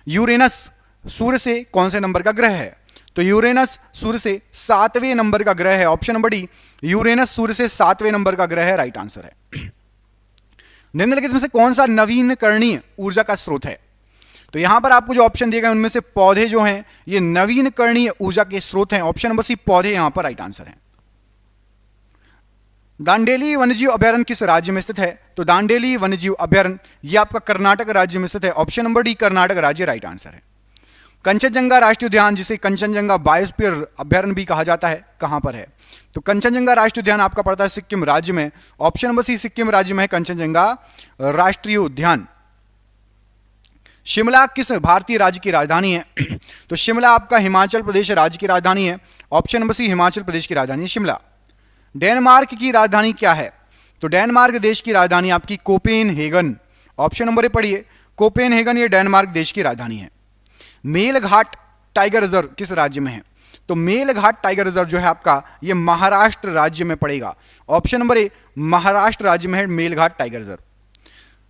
Uranus सूर्य से कौन से नंबर का ग्रह है? तो यूरेनस सूर्य से 7वें नंबर का ग्रह है। ऑप्शन नंबर डी, यूरेनस सूर्य से 7वें नंबर का ग्रह है, राइट आंसर है। निम्नलिखित में से कौन सा नवीनकरणीय ऊर्जा का स्रोत है? तो यहां पर आपको जो ऑप्शन दिए गए उनमें से पौधे जो हैं ये नवीनकरणीय ऊर्जा के स्रोत हैं। ऑप्शन नंबर सी, पौधे यहां पर राइट आंसर है। दांडेली वन्यजीव अभयारण्य किस राज्य में स्थित है? तो दांडेली वन्यजीव अभयारण्य ये आपका कर्नाटक राज्य में स्थित है। ऑप्शन नंबर डी, कर्नाटक राज्य राइट आंसर है। कंचनजंगा राष्ट्रीय उद्यान, जिसे कंचनजंगा बायोस्फीयर अभयारण्य भी कहा जाता है, कहां पर है? तो कंचनजंगा राष्ट्रीय उद्यान आपका पड़ता है सिक्किम राज्य में। ऑप्शन नंबर सी, सिक्किम राज्य में है कंचनजंगा राष्ट्रीय उद्यान। शिमला किस भारतीय राज्य की राजधानी है? तो शिमला आपका हिमाचल प्रदेश राज्य की राजधानी है। ऑप्शन नंबर सी, हिमाचल प्रदेश की राजधानी है शिमला। डेनमार्क की राजधानी क्या है? तो डेनमार्क देश की राजधानी आपकी कोपेनहेगन। ऑप्शन नंबर ए पढ़िए, कोपेनहेगन ये डेनमार्क देश की राजधानी है। मेलघाट टाइगर रिजर्व किस राज्य में है? तो मेलघाट टाइगर रिजर्व जो है आपका ये महाराष्ट्र राज्य में पड़ेगा। ऑप्शन नंबर ए, महाराष्ट्र राज्य में है मेलघाट टाइगर रिजर्व।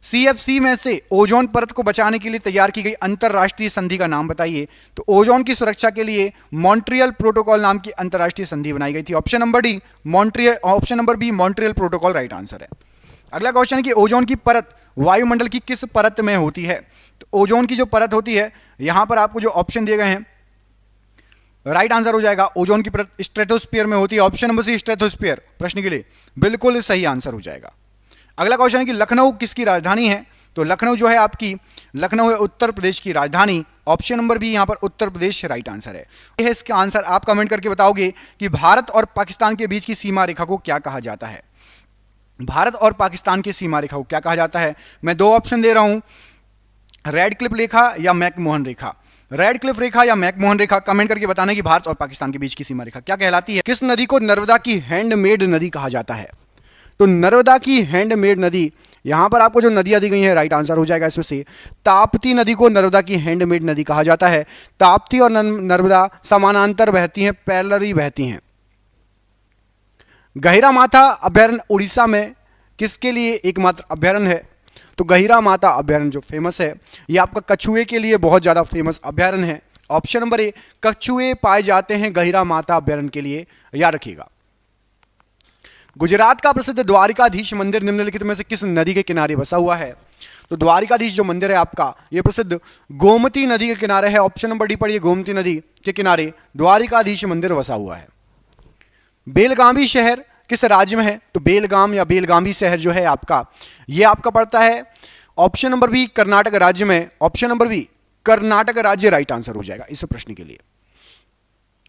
सीएफसी में से ओजोन परत को बचाने के लिए तैयार की गई अंतरराष्ट्रीय संधि का नाम बताइए। तो ओजोन की सुरक्षा के लिए मॉन्ट्रियल प्रोटोकॉल नाम की अंतरराष्ट्रीय संधि बनाई गई थी। Option number D, Montreal. Option number B, Montreal protocol right answer है। अगला क्वेश्चन है कि ओजोन की परत वायुमंडल की किस परत में होती है? तो ओजोन की जो परत होती है, यहां पर आपको जो ऑप्शन दिए गए हैं राइट आंसर हो जाएगा। ओजोन की परत स्ट्रेटोस्फीयर में होती है। ऑप्शन नंबर सी, स्ट्रेटोस्फीयर प्रश्न के लिए बिल्कुल सही आंसर हो जाएगा। अगला क्वेश्चन है कि लखनऊ किसकी राजधानी है? तो लखनऊ जो है आपकी, लखनऊ है उत्तर प्रदेश की राजधानी। ऑप्शन नंबर बी यहां पर उत्तर प्रदेश राइट आंसर है। यह है इसका आंसर। आप कमेंट करके बताओगे कि भारत और पाकिस्तान के बीच की सीमा रेखा को क्या कहा जाता है? भारत और पाकिस्तान की सीमा रेखा को क्या कहा जाता है? मैं दो ऑप्शन दे रहा हूं, रेड क्लिफ रेखा या मैकमोहन रेखा। रेड क्लिफ रेखा या मैकमोहन रेखा, कमेंट करके बताना कि भारत और पाकिस्तान के बीच की सीमा रेखा क्या कहलाती है। किस नदी को नर्मदा की हैंडमेड नदी कहा जाता है? तो नर्मदा की हैंडमेड नदी, यहां पर आपको जो नदियां दी गई हैं राइट आंसर हो जाएगा इसमें से। ताप्ती नदी को नर्मदा की हैंडमेड नदी कहा जाता है। ताप्ती और नर्मदा समानांतर बहती हैं, पैरेलली बहती हैं। गहिरा माथा अभयारण्य उड़ीसा में किसके लिए एकमात्र अभयारण्य है? तो गहिरा माता अभयारण्य जो फेमस है ये आपका कछुए के लिए बहुत ज्यादा फेमस अभयारण्य है। ऑप्शन नंबर ए, कछुए पाए जाते हैं गहिरा माता अभयारण्य के लिए, याद रखिएगा। गुजरात का प्रसिद्ध द्वारिकाधीश मंदिर निम्नलिखित में से किस नदी के किनारे बसा हुआ है? तो द्वारिकाधीश जो मंदिर है आपका ये प्रसिद्ध गोमती नदी के किनारे है। ऑप्शन नंबर डी पढ़िए, गोमती नदी के किनारे द्वारिकाधीश मंदिर बसा हुआ है। बेलगामी शहर किस राज्य में है? तो बेलगाम या बेलगामी शहर जो है आपका ये आपका पड़ता है ऑप्शन नंबर बी, कर्नाटक राज्य में। ऑप्शन नंबर बी, कर्नाटक राज्य राइट आंसर हो जाएगा इस प्रश्न के लिए।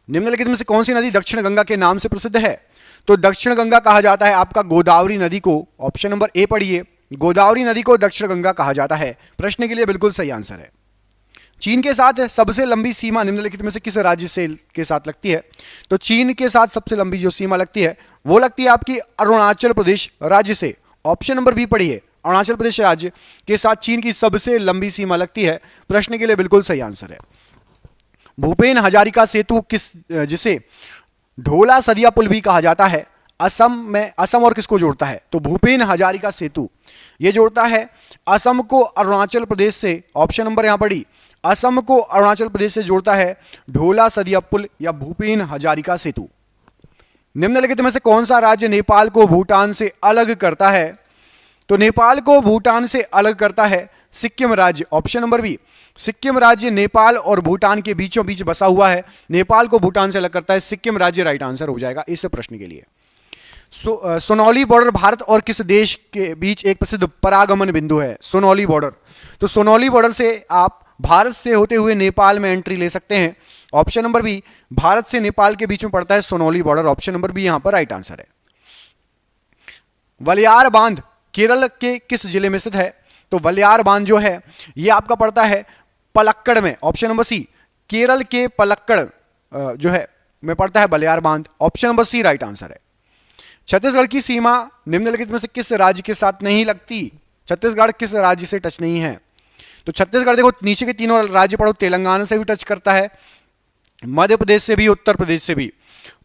निम्नलिखित में से कौन सी नदी दक्षिण गंगा के नाम से प्रसिद्ध है? तो दक्षिण गंगा कहा जाता है आपका गोदावरी नदी को। ऑप्शन नंबर ए पढ़िए, गोदावरी नदी को दक्षिण गंगा कहा जाता है। प्रश्न के लिए बिल्कुल सही आंसर है। चीन के साथ सबसे लंबी सीमा निम्नलिखित में से किस राज्य से के साथ लगती है? तो चीन के साथ सबसे लंबी जो सीमा लगती है वो लगती है आपकी अरुणाचल प्रदेश राज्य से। ऑप्शन नंबर बी पढ़िए, अरुणाचल प्रदेश राज्य के साथ चीन की सबसे लंबी सीमा लगती है। प्रश्न के लिए बिल्कुल सही आंसर है। भूपेन हजारिका सेतु किस, जिसे ढोला सदिया पुल भी कहा जाता है, असम में असम और किसको जोड़ता है? तो भूपेन हजारिका सेतु ये जोड़ता है असम को अरुणाचल प्रदेश से। ऑप्शन नंबर यहां पड़ी, असम को अरुणाचल प्रदेश से जोड़ता है ढोला सदिया पुल या भूपेन हजारिका सेतु। निम्नलिखित में से कौन सा राज्य नेपाल को भूटान से अलग करता है? तो नेपाल को भूटान से अलग करता है सिक्किम राज्य। ऑप्शन नंबर बी, सिक्किम राज्य नेपाल और भूटान के बीचों बीच बसा हुआ है। नेपाल को भूटान से अलग करता है सिक्किम राज्य, राइट आंसर हो जाएगा इस प्रश्न के लिए। सोनौली बॉर्डर भारत और किस देश के बीच एक प्रसिद्ध परागमन बिंदु है? सोनौली बॉर्डर, तो सोनौली बॉर्डर से आप भारत से होते हुए नेपाल में एंट्री ले सकते हैं। ऑप्शन नंबर बी, भारत से नेपाल के बीच में पड़ता है Sonauli border. Option number B यहां पर राइट आंसर है। वलियार बांध केरल के किस जिले में स्थित है? तो वलियार बांध जो है यह आपका पड़ता है पलक्कड़ में। ऑप्शन नंबर सी, केरल के पलक्कड़ जो है में पड़ता है वलियार बांध। Option number C right answer है। छत्तीसगढ़ की सीमा निम्नलिखित में से किस राज्य के साथ नहीं लगती? छत्तीसगढ़ किस राज्य से टच नहीं है? तो छत्तीसगढ़ देखो नीचे के तीनों राज्य पढ़ो, तेलंगाना से भी टच करता है, मध्य प्रदेश से भी, उत्तर प्रदेश से भी।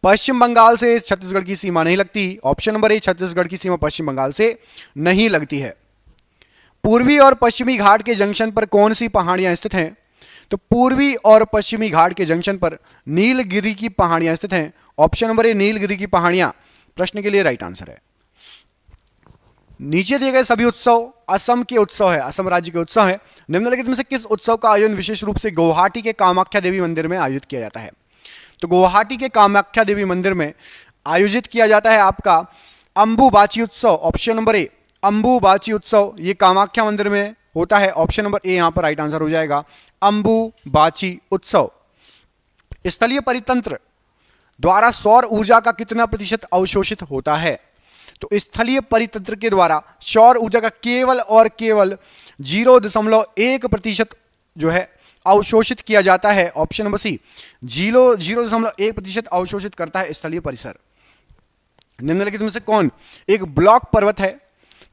पश्चिम बंगाल से छत्तीसगढ़ की सीमा नहीं लगती। ऑप्शन नंबर ए, छत्तीसगढ़ की सीमा पश्चिम बंगाल से नहीं लगती है। पूर्वी और पश्चिमी घाट के जंक्शन पर कौन सी पहाड़ियां स्थित हैं? तो पूर्वी और पश्चिमी घाट के जंक्शन पर नीलगिरी की पहाड़ियां स्थित हैं। ऑप्शन नंबर ए नीलगिरी की पहाड़ियां प्रश्न के लिए राइट आंसर है। नीचे दिए गए सभी उत्सव असम के उत्सव है, असम राज्य के उत्सव है। निम्नलिखित में से किस उत्सव का आयोजन विशेष रूप से गुवाहाटी के कामाख्या देवी मंदिर में आयोजित किया जाता है? तो गुवाहाटी के कामाख्या देवी मंदिर में आयोजित किया जाता है आपका अंबुबाची उत्सव। ऑप्शन नंबर ए अंबुबाची उत्सव ये कामाख्या मंदिर में होता है। ऑप्शन नंबर ए यहां पर राइट आंसर हो जाएगा, अंबुबाची उत्सव। स्थलीय परितंत्र द्वारा सौर ऊर्जा का कितना प्रतिशत अवशोषित होता है? तो स्थलीय परितंत्र के द्वारा सौर ऊर्जा का केवल और केवल 0.1% जो है अवशोषित किया जाता है। ऑप्शन नंबर सी 0.1% अवशोषित करता है स्थलीय परिसर। निम्नलिखित में से कौन एक ब्लॉक पर्वत है?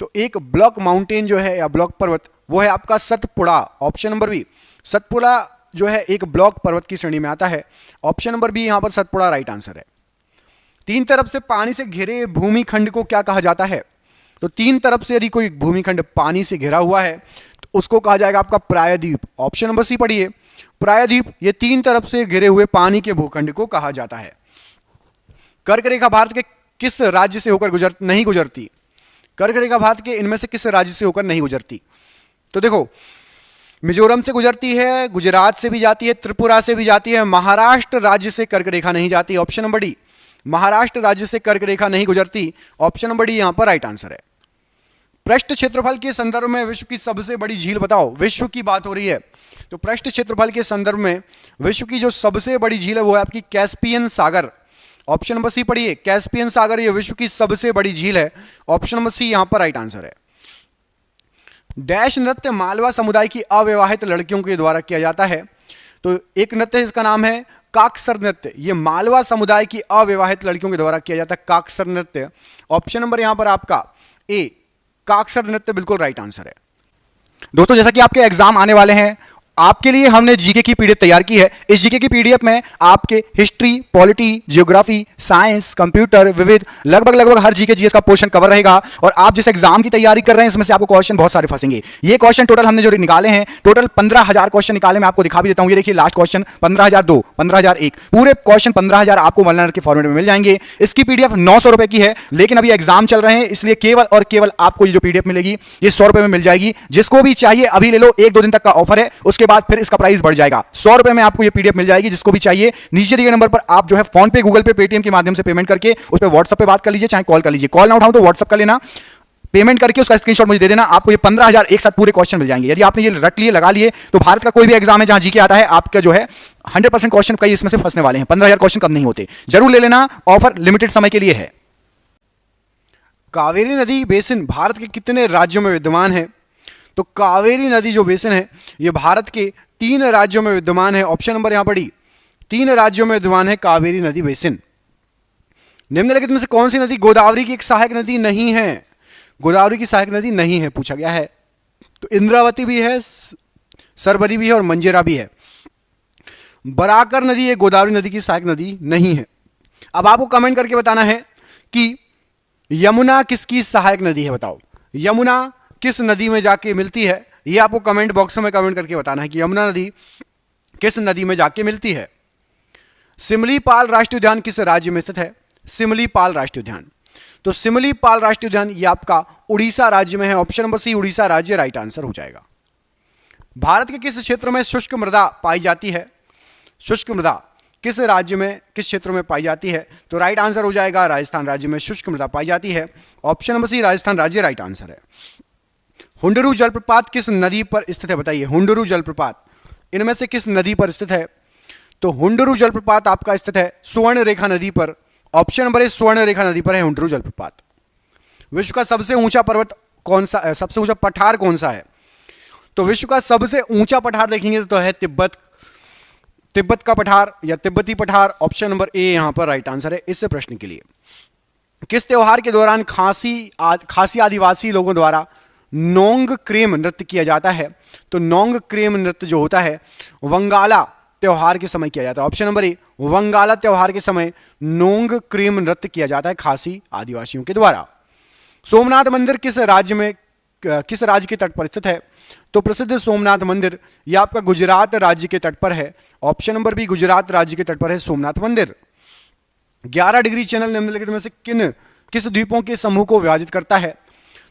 तो एक ब्लॉक माउंटेन जो है या ब्लॉक पर्वत वो है आपका Satpura. Option number B Satpura जो है एक ब्लॉक पर्वत की श्रेणी में आता है। ऑप्शन नंबर बी यहां पर सतपुड़ा राइट आंसर है। तीन तरफ से पानी से घिरे भूमिखंड को क्या कहा जाता है? तो तीन तरफ से यदि कोई भूमिखंड पानी से घिरा हुआ है तो उसको कहा जाएगा आपका प्रायद्वीप। ऑप्शन नंबर सी पढ़िए, प्रायद्वीप ये तीन तरफ से घिरे हुए पानी के भूखंड को कहा जाता है। कर्क रेखा भारत के किस राज्य से होकर नहीं गुजरती? कर्क रेखा भारत के इनमें से किस राज्य से होकर नहीं गुजरती? तो देखो, मिजोरम से गुजरती है, गुजरात से भी जाती है, त्रिपुरा से भी जाती है, महाराष्ट्र राज्य से कर्क रेखा नहीं जाती। ऑप्शन नंबर डी महाराष्ट्र राज्य से कर्क रेखा नहीं गुजरती। ऑप्शन नंबर डी यहां पर राइट आंसर है। पृष्ठ क्षेत्रफल के संदर्भ में विश्व की सबसे बड़ी झील बताओ। विश्व की बात हो रही है तो पृष्ठ क्षेत्रफल के संदर्भ में विश्व की जो सबसे बड़ी झील है वो है आपकी कैस्पियन सागर। ऑप्शन नंबर सी पढ़िए, कैस्पियन सागर ये विश्व की सबसे बड़ी झील है। ऑप्शन नंबर सी यहां पर राइट आंसर है। डैश नृत्य मालवा समुदाय की अविवाहित लड़कियों के द्वारा किया जाता है। तो एक नृत्य है, इसका नाम है काकसर नृत्य। ये मालवा समुदाय की अविवाहित लड़कियों के द्वारा किया जाता है काकसर नृत्य। ऑप्शन नंबर यहां पर आपका ए काकसर नृत्य बिल्कुल राइट आंसर है। दोस्तों जैसा कि आपके एग्जाम आने वाले हैं, आपके लिए हमने जीके की पीडीएफ तैयार की है। इस जीके की पीडीएफ में आपके history, polity, geography, science, computer, विविध लगभग हर जीके जीएस का पोर्शन कवर रहेगा। और आप जिस एग्जाम की तैयारी कर रहे हैं इसमें से आपको क्वेश्चन बहुत सारे फंसेंगे। ये क्वेश्चन टोटल हमने जो निकाले हैं, टोटल 15,000 क्वेश्चन निकाले। मैं आपको दिखा भी देता हूं, ये देखिए लास्ट क्वेश्चन 15,002, 15,001, पूरे क्वेश्चन 15,000 आपको वन लाइनर के फॉर्मेट में मिल जाएंगे। इसकी पीडीएफ 900 रुपए की है, लेकिन अभी एग्जाम चल रहे हैं इसलिए केवल और केवल आपको ये जो पीडीएफ मिलेगी ये 100 रुपए में मिल जाएगी। जिसको भी चाहिए अभी ले लो, 1-2 दिन तक का ऑफर है, उसके बाद फिर इसका प्राइस बढ़ जाएगा। 100 रुपए में आपको ये पीडीएफ मिल जाएगी। जिसको भी चाहिए नीचे दिए गए नंबर पर आप जो है फोन पे, गूगल पे, पेटीएम के माध्यम से पेमेंट करके उस पर व्हाट्सएप पे बात कर लीजिए, चाहे कॉल कर लीजिए। कॉल ना उठाऊं तो व्हाट्सएप कर लेना, पेमेंट करके उसका स्क्रीनशॉट मुझे दे देना। आपको ये 15,000 एक साथ पूरे क्वेश्चन मिल जाएंगे। यदि आपने ये रट लिए, लगा लिए, तो भारत का कोई भी एग्जाम है जहां जीके आता है, आपका जो है 100% क्वेश्चन कई इसमें से फंसने वाले हैं। 15,000 क्वेश्चन कम नहीं होते, जरूर ले लेना। ऑफर लिमिटेड समय के लिए है। कावेरी नदी बेसिन भारत के कितने राज्यों में विद्यमान है? तो कावेरी नदी जो बेसिन है ये भारत के 3 राज्यों में विद्यमान है। ऑप्शन नंबर यहां पर डी 3 राज्यों में विद्यमान है कावेरी नदी बेसिन। निम्नलिखित में से कौन सी नदी गोदावरी की एक सहायक नदी नहीं है? गोदावरी की सहायक नदी नहीं है पूछा गया है। तो इंद्रावती भी है, सरबरी भी है और मंजेरा भी है। बराकर नदी ये गोदावरी नदी की सहायक नदी नहीं है। अब आपको कमेंट करके बताना है कि यमुना किसकी सहायक नदी है, बताओ। यमुना किस नदी में जाके मिलती है, ये आपको कमेंट बॉक्स में कमेंट करके बताना है कि यमुना नदी किस नदी में जाके मिलती है। सिमलीपाल राष्ट्रीय उद्यान किस राज्य में स्थित है? सिमलीपाल राष्ट्रीय उद्यान, तो सिमलीपाल राष्ट्रीय उद्यान ये आपका उड़ीसा राज्य में है। ऑप्शन नंबर सी उड़ीसा राज्य राइट आंसर हो जाएगा। भारत के किस क्षेत्र में शुष्क मृदा पाई जाती है? शुष्क मृदा किस राज्य में, किस क्षेत्र में पाई जाती है? तो राइट आंसर हो जाएगा राजस्थान राज्य में शुष्क मृदा पाई जाती है। ऑप्शन नंबर सी राजस्थान राज्य राइट आंसर है। हुंडरू जलप्रपात किस नदी पर स्थित है, बताइए। हुंडरू जलप्रपात इनमें से किस नदी पर स्थित है? तो हुंडरू जलप्रपात आपका स्थित है स्वर्ण रेखा नदी पर। ऑप्शन नंबर ए स्वर्ण रेखा नदी पर है हुंडरू जलप्रपात। विश्व का सबसे ऊंचा पर्वत कौन सा है, सबसे ऊंचा पठार कौन सा है? तो विश्व का सबसे ऊंचा पठार देखेंगे तो है तिब्बत, तिब्बत का पठार या तिब्बती पठार। ऑप्शन नंबर ए यहां पर राइट आंसर है इस प्रश्न के लिए। किस त्योहार के दौरान खासी आदिवासी लोगों द्वारा नोंग क्रेम नृत्य किया जाता है? तो नोंग क्रेम नृत्य जो होता है वंगाला त्योहार के समय किया जाता है। ऑप्शन नंबर ए वंगाला त्योहार के समय नोंग क्रेम नृत्य किया जाता है खासी आदिवासियों के द्वारा। सोमनाथ मंदिर किस राज्य के तट पर स्थित है? तो प्रसिद्ध सोमनाथ मंदिर यह आपका गुजरात राज्य के तट पर है। ऑप्शन नंबर बी, गुजरात राज्य के तट पर है सोमनाथ मंदिर। 11 डिग्री चैनल निम्नलिखित में से किस द्वीपों के समूह को विभाजित करता है?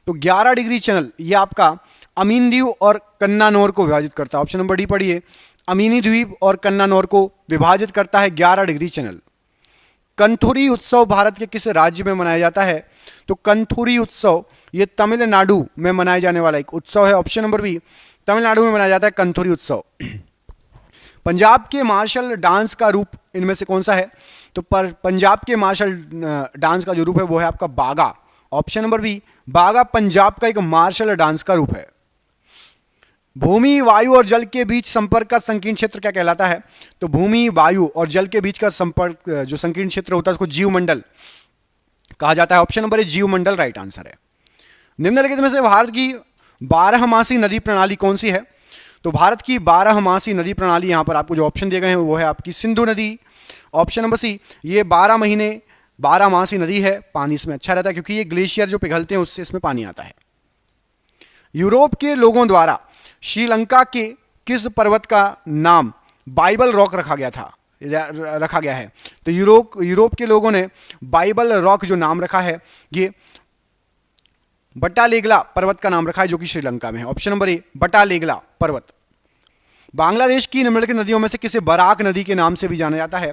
तो 11 डिग्री चैनल यह आपका अमीन द्वीप और कन्नानौर को विभाजित करता है। ऑप्शन नंबर डी पढ़िए, अमीनी द्वीप और कन्नानौर को विभाजित करता है 11 डिग्री चैनल। कंथुरी उत्सव भारत के किस राज्य में मनाया जाता है? तो कंथुरी उत्सव ये तमिलनाडु में मनाया जाने वाला एक उत्सव है। ऑप्शन नंबर बी, तमिलनाडु में मनाया जाता है कंथुरी उत्सव। पंजाब के मार्शल डांस का रूप इनमें से कौन सा है? तो पंजाब के मार्शल डांस का जो रूप है वो है आपका बागा। ऑप्शन नंबर बी, बागा पंजाब का एक मार्शल डांस का रूप है। भूमि, वायु और जल के बीच संपर्क का संकीर्ण क्षेत्र क्या कहलाता है? तो भूमि, वायु और जल के बीच का संपर्क जो संकीर्ण क्षेत्र होता है उसको जीवमंडल कहा जाता है। ऑप्शन नंबर ए, जीवमंडल राइट आंसर है। निम्नलिखित में से भारत की 12मासी नदी प्रणाली कौन सी है? तो भारत की 12मासी नदी प्रणाली, यहां पर आपको जो ऑप्शन दिए गए हैं वो है आपकी सिंधु नदी। ऑप्शन नंबर सी, ये 12 महीने 12मासी नदी है, पानी इसमें अच्छा रहता है क्योंकि ये ग्लेशियर जो पिघलते हैं उससे इसमें पानी आता है। यूरोप के लोगों द्वारा श्रीलंका के किस पर्वत का नाम बाइबल रॉक रखा गया है? तो यूरोप के लोगों ने बाइबल रॉक जो नाम रखा है ये बटालेगला पर्वत का नाम रखा है जो कि श्रीलंका में है। ऑप्शन नंबर ए, बटालेगला पर्वत। बांग्लादेश की निम्नलिखित नदियों में से किसे बराक नदी के नाम से भी जाना जाता है?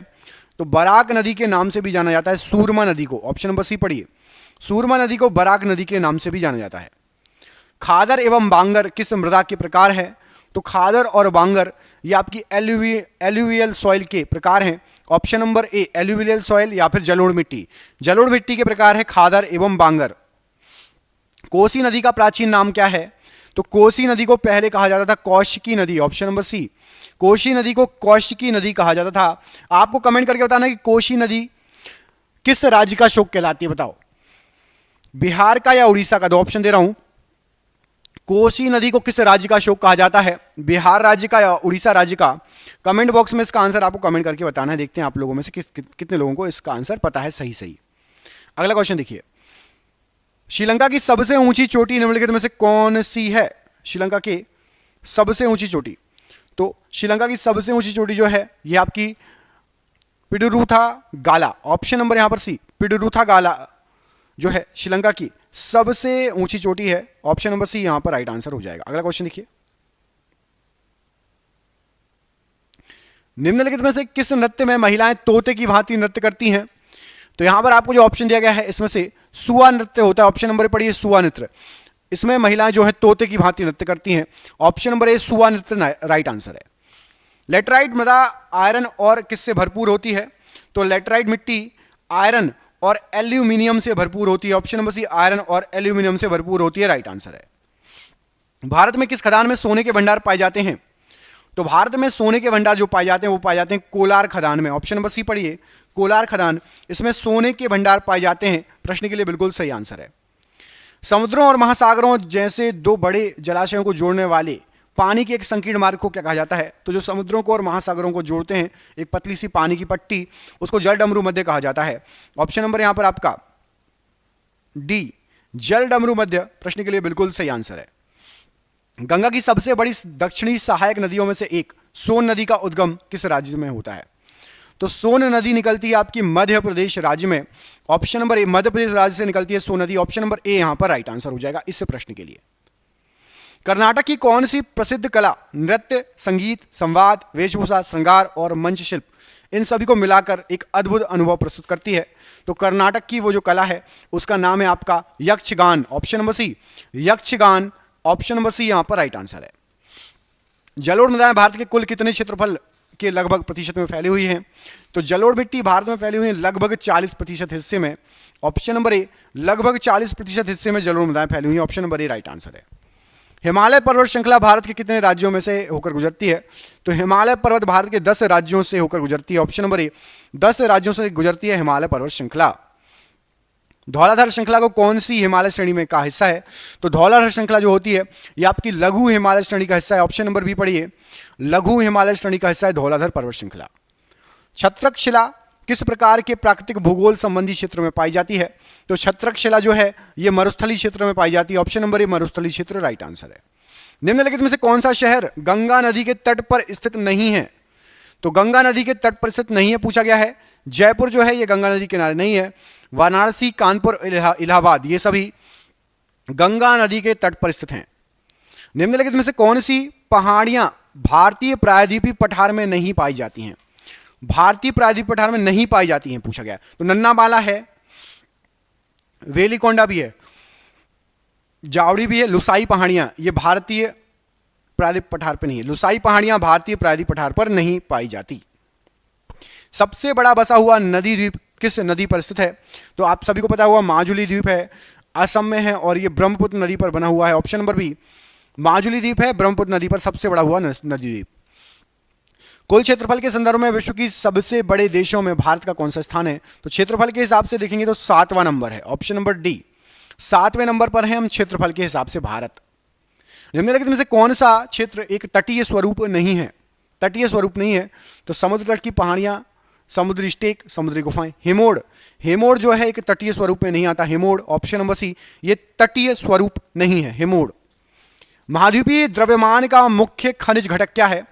तो बराक नदी के नाम से भी जाना जाता है सूरमा नदी को। ऑप्शन नंबर सी पढ़िए, सूरमा नदी को बराक नदी के नाम से भी जाना जाता है। खादर एवं बांगर किस मृदा के प्रकार है? तो खादर और बांगर ये आपकी एल्यूवियल सॉइल के प्रकार हैं। ऑप्शन नंबर ए, एल्यूवियल सॉइल या फिर जलोढ़ मिट्टी। जलोढ़ मिट्टी के प्रकार है खादर एवं बांगर। कोसी नदी का प्राचीन नाम क्या है? तो कोसी नदी को पहले कहा जाता था कौशिकी नदी। ऑप्शन नंबर सी, कोसी नदी को कौशिकी नदी कहा जाता था। आपको कमेंट करके बताना कि कोसी नदी किस राज्य का शोक कहलाती है, बताओ, बिहार का या उड़ीसा का? दो ऑप्शन दे रहा हूं। कोसी नदी को किस राज्य का शोक कहा जाता है, बिहार राज्य का या उड़ीसा राज्य का? कमेंट बॉक्स में इसका आंसर आपको कमेंट करके बताना है। देखते हैं आप लोगों में से कितने लोगों को इसका आंसर पता है सही। अगला क्वेश्चन देखिए, श्रीलंका की सबसे ऊंची चोटी निम्नलिखित में से कौन सी है? श्रीलंका की सबसे ऊंची चोटी, तो श्रीलंका की सबसे ऊंची चोटी जो है यह आपकी पिडुरुथा गाला। ऑप्शन नंबर यहां पर सी, पिडुरुथा गाला जो है श्रीलंका की सबसे ऊंची चोटी है। ऑप्शन नंबर सी यहां पर राइट आंसर हो जाएगा। अगला क्वेश्चन देखिए, निम्नलिखित में से किस नृत्य में महिलाएं तोते की भांति नृत्य करती हैं? तो यहां पर आपको जो ऑप्शन दिया गया है इसमें से सुआ नृत्य होता है। ऑप्शन नंबर पढ़िए, सुआ नृत्य। इसमें महिलाएं जो है तोते की भांति नृत्य करती हैं। ऑप्शन नंबर ए, सुआ नृत्य राइट आंसर है। लेटराइट मृदा आयरन और किससे भरपूर होती है? तो लेटराइट मिट्टी आयरन और एल्यूमिनियम से भरपूर होती है। ऑप्शन नंबर सी, आयरन और एल्यूमिनियम से भरपूर होती है, राइट आंसर है। भारत में किस खदान में सोने के भंडार पाए जाते हैं? तो भारत में सोने के भंडार जो पाए जाते हैं वो पाए जाते हैं कोलार खदान में। ऑप्शन नंबर सी पढ़िए, कोलार खदान, इसमें सोने के भंडार पाए जाते हैं। प्रश्न के लिए बिल्कुल सही आंसर है। समुद्रों और महासागरों जैसे दो बड़े जलाशयों को जोड़ने वाले पानी के एक संकीर्ण मार्ग को क्या कहा जाता है? तो जो समुद्रों को और महासागरों को जोड़ते हैं एक पतली सी पानी की पट्टी, उसको जल डमरू मध्य कहा जाता है। ऑप्शन नंबर यहां पर आपका डी, जल डमरू मध्य, प्रश्न के लिए बिल्कुल सही आंसर है। गंगा की सबसे बड़ी दक्षिणी सहायक नदियों में से एक सोन नदी का उद्गम किस राज्य में होता है? तो सोन नदी निकलती है आपकी मध्य प्रदेश राज्य में। ऑप्शन नंबर ए, मध्य प्रदेश राज्य से निकलती है सोन नदी। ऑप्शन नंबर ए यहां पर राइट आंसर हो जाएगा इस प्रश्न के लिए। कर्नाटक की कौन सी प्रसिद्ध कला नृत्य, संगीत, संवाद, वेशभूषा, श्रृंगार और मंच शिल्प इन सभी को मिलाकर एक अद्भुत अनुभव प्रस्तुत करती है? तो कर्नाटक की वो जो कला है उसका नाम है आपका Yakshagana. Option number C, Yakshagana. Option number C यहां पर राइट आंसर है। जलोढ़ मृदाएं भारत के कुल कितने क्षेत्रफल के लगभग प्रतिशत में फैली हुई हैं? तो जलोढ़ मिट्टी भारत में फैली हुई है लगभग 40% हिस्से में। ऑप्शन नंबर ए, लगभग 40% हिस्से में जलोढ़ मृदाएं फैली हुई हैं। ऑप्शन नंबर ए राइट आंसर है। हिमालय पर्वत श्रृंखला भारत के कितने राज्यों में से होकर गुजरती है? तो हिमालय पर्वत भारत के 10 राज्यों से होकर गुजरती है। ऑप्शन नंबर ए, 10 राज्यों से गुजरती है हिमालय पर्वत श्रृंखला। धौलाधार श्रृंखला को कौन सी हिमालय श्रेणी में का हिस्सा है? तो धौलाधार श्रृंखला जो होती है ये आपकी लघु हिमालय श्रेणी का हिस्सा है। ऑप्शन नंबर बी पढ़िए, लघु हिमालय श्रेणी का हिस्सा है धौलाधार पर्वत श्रृंखला। छत्रक शिला किस प्रकार के प्राकृतिक भूगोल संबंधी क्षेत्र में पाई जाती है? तो छत्रक शिला जो है ये मरुस्थलीय क्षेत्र में पाई जाती है। ऑप्शन नंबर ए, मरुस्थलीय क्षेत्र राइट आंसर है। निम्नलिखित में से कौन सा शहर गंगा नदी के तट पर स्थित नहीं है? तो गंगा नदी के तट पर स्थित नहीं है पूछा गया है। जयपुर जो है ये गंगा नदी किनारे नहीं है। वाराणसी, कानपुर, इलाहाबाद ये सभी गंगा नदी के तट पर स्थित हैं। निम्नलिखित में से कौन सी पहाड़ियां भारतीय प्रायद्वीपीय पठार में नहीं पाई जाती हैं? भारतीय प्रायद्वीपीय पठार में नहीं पाई जाती हैं पूछा गया। तो नन्नामाला है, वेलिकोंडा भी है, जावड़ी भी है, लुसाई पहाड़ियां ये भारतीय प्रायद्वीपीय पठार पर नहीं है। लुसाई पहाड़ियां भारतीय प्रायद्वीपीय पठार पर नहीं पाई जाती। सबसे बड़ा बसा हुआ नदी द्वीप किस नदी पर स्थित है? तो आप सभी को पता हुआ माजुली द्वीप है, असम में है और ये ब्रह्मपुत्र नदी पर बना हुआ है। ऑप्शन नंबर बी माजुली द्वीप है, ब्रह्मपुत्र नदी पर सबसे बड़ा हुआ नदी द्वीप। कुल क्षेत्रफल के संदर्भ में विश्व की सबसे बड़े देशों में भारत का कौन सा स्थान है? तो क्षेत्रफल के हिसाब से देखेंगे तो 7वां नंबर है। ऑप्शन नंबर डी 7वें नंबर पर है हम क्षेत्रफल के हिसाब से भारत। निम्नलिखित में से कौन सा क्षेत्र एक तटीय स्वरूप नहीं है? तटीय स्वरूप नहीं है तो समुद्र तट की पहाड़ियां, समुद्री स्टेक, समुद्री गुफाएं। हिमोड़, हिमोड़ जो है एक तटीय स्वरूप में नहीं आता। हिमोड़ ऑप्शन नंबर सी ये तटीय स्वरूप नहीं है हिमोड़। महाद्वीपीय द्रव्यमान का मुख्य खनिज घटक क्या है?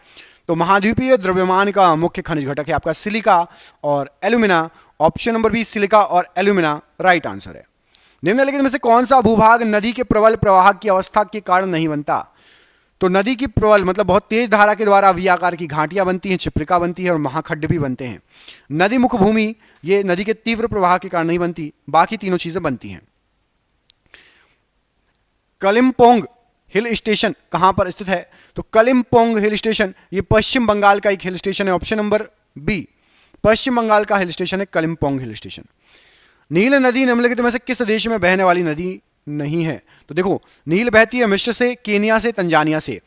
तो महाद्वीपीय द्रव्यमान का मुख्य खनिज घटक है आपका सिलिका और alumina. Option number B silica और एल्यूमिना राइट आंसर है। निम्नलिखित में से कौन सा भूभाग नदी के प्रबल प्रवाह की अवस्था के कारण नहीं बनता? तो नदी की प्रबल मतलब बहुत तेज धारा के द्वारा वी आकार की घाटियां बनती हैं, छिप्रिका बनती है और महाखड्ड भी बनते हैं। नदी मुख भूमि ये नदी के तीव्र प्रवाह के कारण नहीं बनती, बाकी तीनों चीजें बनती हैं। कलिम्पोंग हिल स्टेशन कहां पर स्थित है? तो कलिम्पोंग हिल स्टेशन ये पश्चिम बंगाल का एक हिल स्टेशन है। ऑप्शन नंबर बी पश्चिम बंगाल का हिल स्टेशन है कलिम्पोंग हिल स्टेशन। नील नदी निम्नलिखित में से किस देश में बहने वाली नदी नहीं है? तो देखो नील बहती है मिस्र से, केनिया से, तंजानिया से।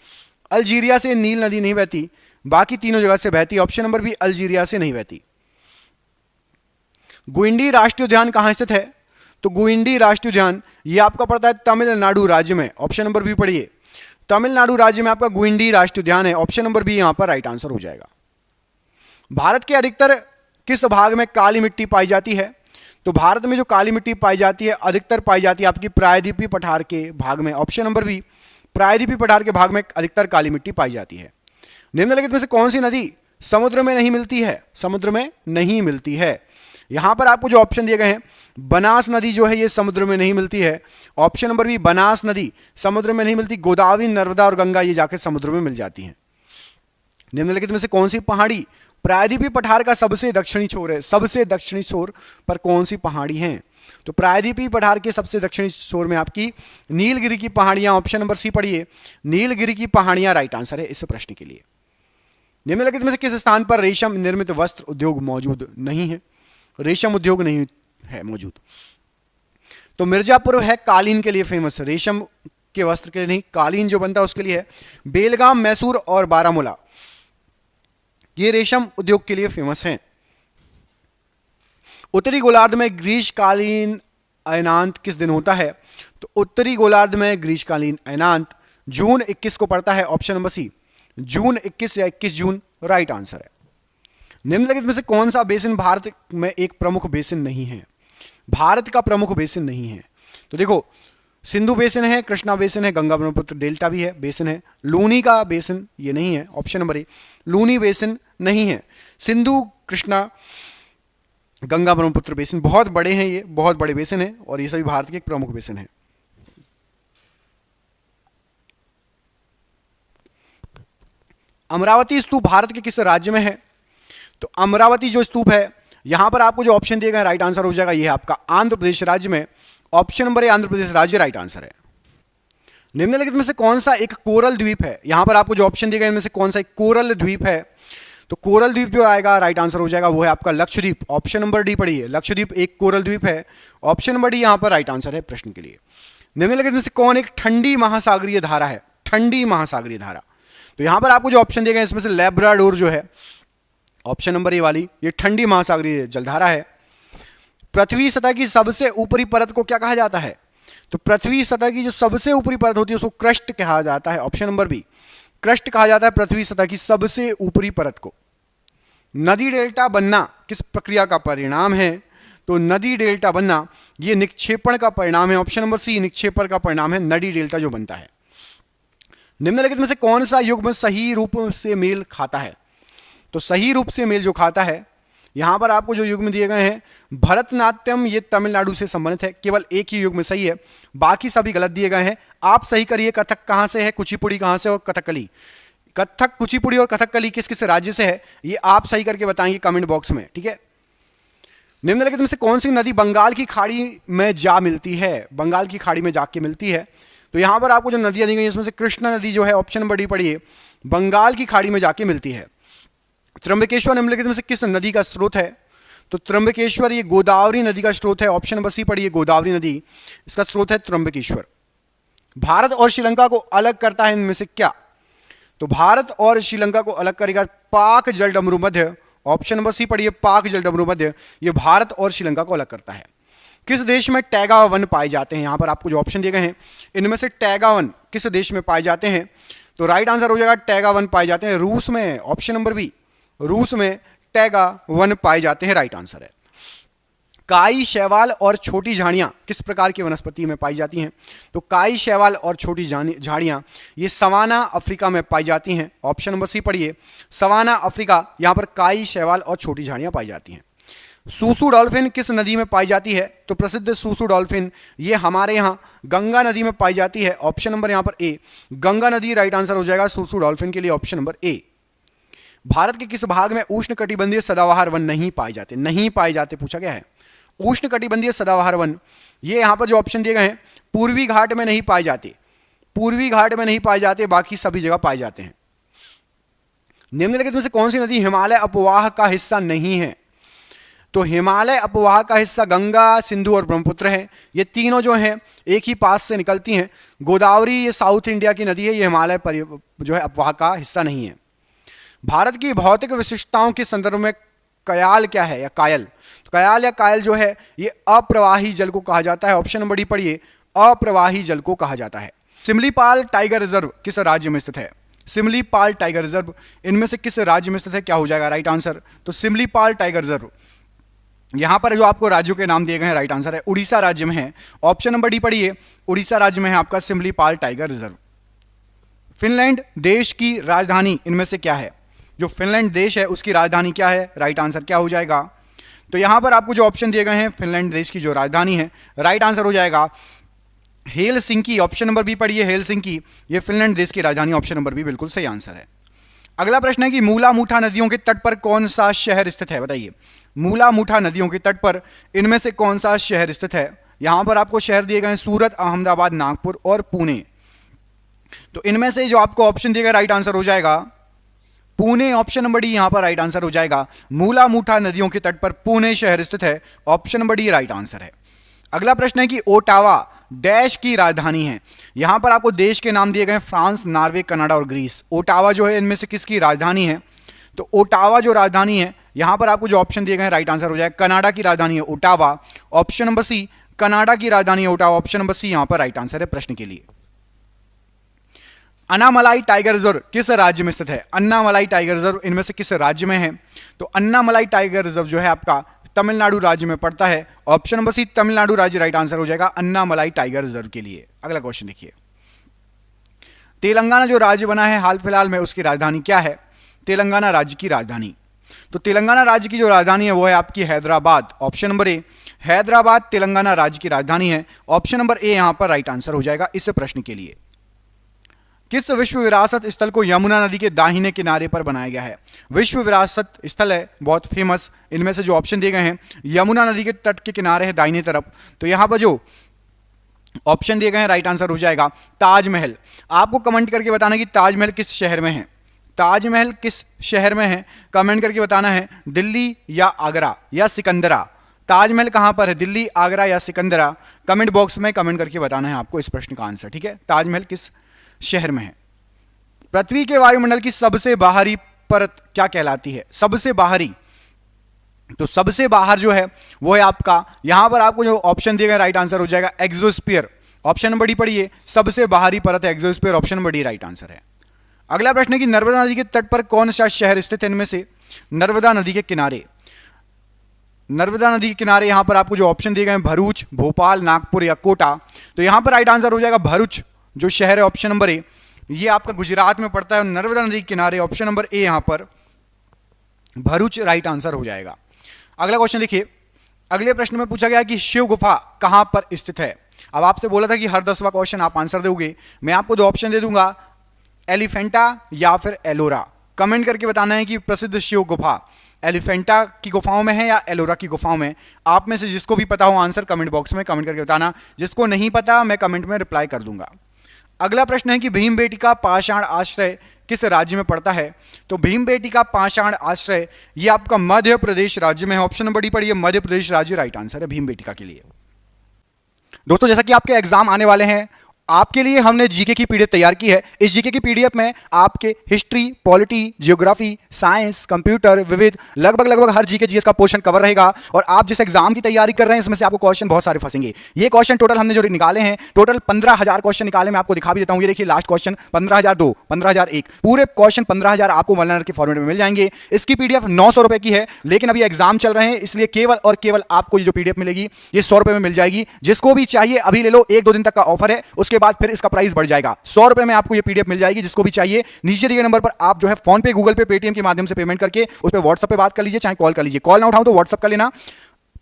अल्जीरिया से नील नदी नहीं बहती, बाकी तीनों जगह से बहती है। ऑप्शन नंबर बी अल्जीरिया से नहीं बहती। गुइंडी राष्ट्रीय उद्यान कहां स्थित है? तो गुइंडी राष्ट्रीय उद्यान ये आपका पड़ता है तमिलनाडु राज्य में। ऑप्शन नंबर बी पढ़िए, तमिलनाडु राज्य में आपका गुइंडी राष्ट्रीय उद्यान है। ऑप्शन नंबर बी यहां पर राइट आंसर हो जाएगा। भारत के अधिकतर किस भाग में काली मिट्टी पाई जाती है? तो भारत में जो काली मिट्टी पाई जाती है अधिकतर पाई जाती है आपकी प्रायद्वीपीय पठार के भाग में। ऑप्शन नंबर बी प्रायद्वीपीय पठार के भाग में अधिकतर काली मिट्टी पाई जाती है। निम्नलिखित में से कौन सी नदी समुद्र में नहीं मिलती है? समुद्र में नहीं मिलती है। यहां पर आपको जो ऑप्शन दिए गए हैं, बनास नदी जो है ये समुद्र में नहीं मिलती है। ऑप्शन नंबर बी बनास नदी समुद्र में नहीं मिलती। गोदावरी, नर्मदा और गंगा ये जाकर समुद्र में मिल जाती हैं। निम्नलिखित में से कौन सी पहाड़ी प्रायद्वीपीय पठार का सबसे दक्षिणी छोर है? सबसे दक्षिणी छोर पर कौन सी पहाड़ी हैं? तो प्रायद्वीपीय पठार के सबसे दक्षिणी छोर में आपकी नीलगिरी की पहाड़ियां। ऑप्शन नंबर सी पढ़िए, नीलगिरी की पहाड़ियां राइट आंसर है इस प्रश्न के लिए। निम्नलिखित में से किस स्थान पर रेशम निर्मित वस्त्र उद्योग मौजूद नहीं है? रेशम उद्योग नहीं है मौजूद। तो मिर्जापुर है कालीन के लिए फेमस, रेशम के वस्त्र के लिए नहीं, कालीन जो बनता है उसके लिए है। बेलगाम, मैसूर और बारामूला ये रेशम उद्योग के लिए फेमस हैं। उत्तरी गोलार्ध में ग्रीष्मकालीन अयनांत किस दिन होता है? तो उत्तरी गोलार्ध में ग्रीष्मकालीन अयनांत जून 21 को पड़ता है। ऑप्शन नंबर सी जून 21 या 21 जून राइट आंसर है। निम्नलिखित में से कौन सा बेसिन भारत में एक प्रमुख बेसिन नहीं है? भारत का प्रमुख बेसिन नहीं है। तो देखो सिंधु बेसिन है, कृष्णा बेसिन है, गंगा ब्रह्मपुत्र डेल्टा भी है बेसिन है। लूनी का बेसिन ये नहीं है। Option number A Luni basin नहीं है। सिंधु, कृष्णा, गंगा ब्रह्मपुत्र बेसिन बहुत बड़े हैं, ये बहुत बड़े बेसिन हैं और ये सभी भारत के एक प्रमुख बेसिन हैं। अमरावती स्तूप भारत के किस राज्य में है? तो अमरावती जो स्तूप है यहां पर आपको जो ऑप्शन दिए गए राइट आंसर हो जाएगा ये है आपका आंध्र प्रदेश राज्य में। ऑप्शन नंबर ए आंध्र प्रदेश राज्य राइट आंसर है। निम्नलिखित में से कौन सा एक कोरल द्वीप है? यहां पर आपको जो ऑप्शन दिए गए इनमें से कौन सा एक कोरल द्वीप है? तो कोरल द्वीप जो आएगा राइट आंसर हो जाएगा वो है आपका लक्षद्वीप। ऑप्शन नंबर डी पढ़िए, लक्षद्वीप एक कोरल द्वीप है। ऑप्शन नंबर डी यहां पर राइट आंसर है प्रश्न के लिए। निम्नलिखित में से कौन एक ठंडी महासागरीय धारा है? ठंडी महासागरीय धारा, तो यहां पर आपको जो ऑप्शन दिए गए इसमें से लैब्राडोर जो है ऑप्शन नंबर ए वाली ये ठंडी महासागरीय जलधारा है। पृथ्वी सतह की सबसे ऊपरी परत को क्या कहा जाता है? तो पृथ्वी सतह की जो सबसे ऊपरी परत होती है उसको क्रस्ट कहा जाता है। ऑप्शन नंबर बी क्रस्ट कहा जाता है पृथ्वी सतह की सबसे ऊपरी परत को। नदी डेल्टा बनना किस प्रक्रिया का परिणाम है? तो नदी डेल्टा बनना ये निक्षेपण का परिणाम है। ऑप्शन नंबर सी निक्षेपण का परिणाम है नदी डेल्टा जो बनता है। निम्नलिखित में से कौन सा युग्म सही रूप से मेल खाता है? तो सही रूप से मेल जो खाता है, यहां पर आपको जो युग्म दिए गए हैं, भरतनाट्यम ये तमिलनाडु से संबंधित है, केवल एक ही युग्म सही है, बाकी सभी गलत दिए गए हैं। आप सही करिए, कथक कहां से है, कुचिपुड़ी कहां से और कथकली, कथक कुचिपुड़ी और कथकली किस किस राज्य से है, ये आप सही करके बताएंगे कमेंट बॉक्स में, ठीक है। निम्नलिखित में से कौन सी नदी बंगाल की खाड़ी में जा मिलती है? बंगाल की खाड़ी में जाके मिलती है। तो यहां पर आपको जो नदियां दी गई इसमें से कृष्णा नदी जो है ऑप्शन नंबर डी पढ़िए, बंगाल की खाड़ी में जाके मिलती है। त्र्यंबकेश्वर निम्नलिखित में से किस नदी का स्रोत है? तो त्र्यंबकेश्वर ये गोदावरी नदी का स्रोत है, ऑप्शन नंबर सी पढ़िए, गोदावरी नदी इसका स्रोत है त्र्यंबकेश्वर। भारत और श्रीलंका को अलग करता है इनमें से क्या? तो भारत और श्रीलंका को अलग करेगा पाक जलडमरू मध्य, ऑप्शन नंबर सी पढ़िए, पाक जलडमरू मध्य, ये भारत और श्रीलंका को अलग करता है। किस देश में टैगा वन पाए जाते हैं? यहां पर आपको जो ऑप्शन दिए गए हैं इनमें से टैगा वन किस देश में पाए जाते हैं? तो राइट आंसर हो जाएगा टैगा वन पाए जाते हैं रूस में, ऑप्शन नंबर बी, रूस में टैगा वन पाए जाते हैं, राइट आंसर है। काई, शैवाल और छोटी झाड़ियां किस प्रकार की वनस्पति में पाई जाती हैं? तो काई, शैवाल और छोटी झाड़ियां ये सवाना अफ्रीका में पाई जाती हैं, ऑप्शन नंबर सी पढ़िए, सवाना अफ्रीका, यहां पर काई, शैवाल और छोटी झाड़ियां पाई जाती हैं। सूसू डॉल्फिन किस नदी में पाई जाती है? तो प्रसिद्ध सूसू डॉल्फिन ये हमारे यहां गंगा नदी में पाई जाती है, ऑप्शन नंबर यहां पर ए, गंगा नदी राइट आंसर हो जाएगा सूसू डॉल्फिन के लिए, ऑप्शन नंबर ए। भारत के किस भाग में उष्णकटिबंधीय सदाबहार वन नहीं पाए जाते? नहीं पाए जाते पूछा गया है। उष्णकटिबंधीय सदाबहार वन ये यहां पर जो ऑप्शन दिए गए हैं, पूर्वी घाट में नहीं पाए जाते, पूर्वी घाट में नहीं पाए जाते, बाकी सभी जगह पाए जाते हैं। निम्नलिखित में से कौन सी नदी हिमालय अपवाह का हिस्सा नहीं है? तो हिमालय अपवाह का हिस्सा गंगा, सिंधु और ब्रह्मपुत्र है, ये तीनों जो हैं एक ही पास से निकलती हैं। गोदावरी ये साउथ इंडिया की नदी है, ये हिमालय जो है अपवाह का हिस्सा नहीं है। भारत की भौतिक विशिष्टताओं के संदर्भ में कयाल क्या है या कायल? तो कयाल या कायल जो है ये अप्रवाही जल को कहा जाता है, ऑप्शन नंबर डी पढ़िए, अप्रवाही जल को कहा जाता है। सिमलीपाल टाइगर रिजर्व किस राज्य में स्थित है? सिमलीपाल टाइगर रिजर्व इनमें से किस राज्य में स्थित है, क्या हो जाएगा राइट आंसर? तो सिमलीपाल टाइगर रिजर्व यहां पर जो आपको राज्यों के नाम दिए गए हैं राइट आंसर है उड़ीसा राज्य में है, ऑप्शन नंबर डी पढ़िए, उड़ीसा राज्य में है आपका सिमलीपाल टाइगर रिजर्व। फिनलैंड देश की राजधानी इनमें से क्या है? जो फिनलैंड देश है उसकी राजधानी क्या है, राइट आंसर क्या हो जाएगा? तो यहां पर आपको जो ऑप्शन दिए गए हैं फिनलैंड देश की जो राजधानी है, राइट आंसर हो जाएगा हेलसिंकी, ऑप्शन नंबर बी पढ़िए, हेलसिंकी ये फिनलैंड देश की राजधानी, ऑप्शन नंबर बी बिल्कुल सही आंसर है। अगला प्रश्न है कि मूला मूठा नदियों के तट पर कौन सा शहर स्थित है? बताइए, मूला मूठा नदियों के तट पर इनमें से कौन सा शहर स्थित है? यहां पर आपको शहर दिए गए हैं सूरत, अहमदाबाद, नागपुर और पुणे। तो इनमें से जो आपको ऑप्शन दिए गए राइट आंसर हो जाएगा पुणे, ऑप्शन नंबर डी यहां पर राइट आंसर हो जाएगा। मूला मूठा नदियों के तट पर पुणे शहर स्थित है, option number D right answer है। अगला प्रश्न है कि ओटावा डैश की राजधानी है? यहां पर आपको देश के नाम दिए गए फ्रांस, नॉर्वे, कनाडा और ग्रीस। ओटावा जो है इनमें से किसकी राजधानी है? तो ओटावा जो राजधानी है यहां पर आपको जो ऑप्शन दिए गए राइट आंसर हो जाएगा कनाडा की राजधानी है Ottawa, option number C, Canada की राजधानी है ओटावा, ऑप्शन नंबर सी यहां पर राइट आंसर है प्रश्न के लिए। अन्नामलाई टाइगर रिजर्व किस राज्य में स्थित है? अन्नामलाई टाइगर रिजर्व इनमें से किस राज्य में है? तो अन्नामलाई टाइगर रिजर्व जो है आपका तमिलनाडु राज्य में पड़ता है, ऑप्शन नंबर सी, तमिलनाडु राज्य राइट आंसर हो जाएगा अन्नामलाई टाइगर रिजर्व के लिए। अगला क्वेश्चन देखिए, तेलंगाना जो राज्य बना है हाल फिलहाल में उसकी राजधानी क्या है? तेलंगाना राज्य की राजधानी, तो तेलंगाना राज्य की जो राजधानी है वो है आपकी हैदराबाद, ऑप्शन नंबर ए, हैदराबाद तेलंगाना राज्य की राजधानी है, ऑप्शन नंबर ए यहां पर राइट आंसर हो जाएगा इस प्रश्न के लिए। किस विश्व विरासत स्थल को यमुना नदी के दाहिने किनारे पर बनाया गया है? विश्व विरासत स्थल है बहुत फेमस, इनमें से जो ऑप्शन दिए गए हैं यमुना नदी के तट के किनारे है दाहिने तरफ, तो यहां पर जो ऑप्शन दिए गए हैं राइट आंसर हो जाएगा ताजमहल। आपको कमेंट करके बताना कि ताजमहल किस शहर में है, ताजमहल किस शहर में है, कमेंट करके बताना है, दिल्ली या आगरा या सिकंदरा। ताजमहल कहां पर है, दिल्ली, आगरा या सिकंदरा? कमेंट बॉक्स में कमेंट करके बताना है आपको इस प्रश्न का आंसर, ठीक है। ताजमहल किस शहर में है? पृथ्वी के वायुमंडल की सबसे बाहरी परत क्या कहलाती है? सबसे बाहरी, तो सबसे बाहर जो है वो है आपका, यहां पर आपको जो ऑप्शन दिए गए राइट आंसर हो जाएगा एक्सोस्फीयर, ऑप्शन नंबर डी पढ़िए, सबसे बाहरी परत है exosphere, option number D right answer है। अगला प्रश्न है कि नर्मदा नदी के तट पर कौन सा शहर स्थित है इनमें से? नर्मदा नदी के किनारे, नर्मदा नदी के किनारे यहां पर आपको जो ऑप्शन दिए गए हैं भरूच, भोपाल, नागपुर या कोटा, तो यहां पर राइट आंसर हो जाएगा भरूच जो शहर है, ऑप्शन नंबर ए, ये आपका गुजरात में पड़ता है, नर्मदा नदी के किनारे। ऑप्शन नंबर ए यहां पर भरूच राइट आंसर हो जाएगा। अगला क्वेश्चन देखिए, अगले प्रश्न में पूछा गया कि शिव गुफा कहां पर स्थित है। अब आपसे बोला था कि हर 10वां क्वेश्चन आप आंसर दोगे। मैं आपको दो ऑप्शन दे दूंगा, एलिफेंटा या फिर एलोरा। कमेंट करके बताना है कि प्रसिद्ध शिव गुफा एलिफेंटा की गुफाओं में है या एलोरा की गुफाओं में। आप में से जिसको भी पता हो आंसर कमेंट बॉक्स में कमेंट करके बताना, जिसको नहीं पता मैं कमेंट में रिप्लाई कर दूंगा। अगला प्रश्न है कि भीमबेटका पाषाण आश्रय किस राज्य में पड़ता है। तो भीमबेटका पाषाण आश्रय ये आपका मध्य प्रदेश राज्य में है। ऑप्शन नंबर डी पढ़िए, मध्य प्रदेश राज्य राइट आंसर है भीमबेटका के लिए। दोस्तों जैसा कि आपके एग्जाम आने वाले हैं, आपके लिए हमने जीके की पीडीएफ तैयार की है। इस जीके की पीडीएफ में आपके history, polity, geography, science, computer, विविध लगभग हर जीके जीएस का पोर्शन कवर रहेगा। और आप जिस एग्जाम की तैयारी कर रहे हैं इसमें से आपको क्वेश्चन बहुत सारे फंसेंगे। ये क्वेश्चन टोटल हमने जो निकाले हैं, टोटल 15,000 क्वेश्चन निकाले। मैं आपको दिखा भी देता हूं, ये देखिए लास्ट क्वेश्चन 15,002, 15,001, पूरे क्वेश्चन 15,000 आपको वन लाइनर के फॉर्मेट में मिल जाएंगे। इसकी पीडीएफ 900 रुपए की है, लेकिन अभी एग्जाम चल रहे हैं इसलिए केवल और केवल आपको ये जो पीडीएफ मिलेगी ये 100 रुपए में मिल जाएगी। जिसको भी चाहिए अभी ले लो, 1-2 दिन तक का ऑफर है, उसके बाद फिर इसका प्राइस बढ़ जाएगा। 100 रुपए में आपको ये पीडीएफ मिल जाएगी। जिसको भी चाहिए नीचे दिए गए नंबर पर आप जो है फोन पे, गूगल पे, पेटीएम के माध्यम से पेमेंट करके उस पर व्हाट्सएप पे बात कर लीजिए, चाहे कॉल कर लीजिए। कॉल ना उठाऊं तो व्हाट्सएप कर लेना,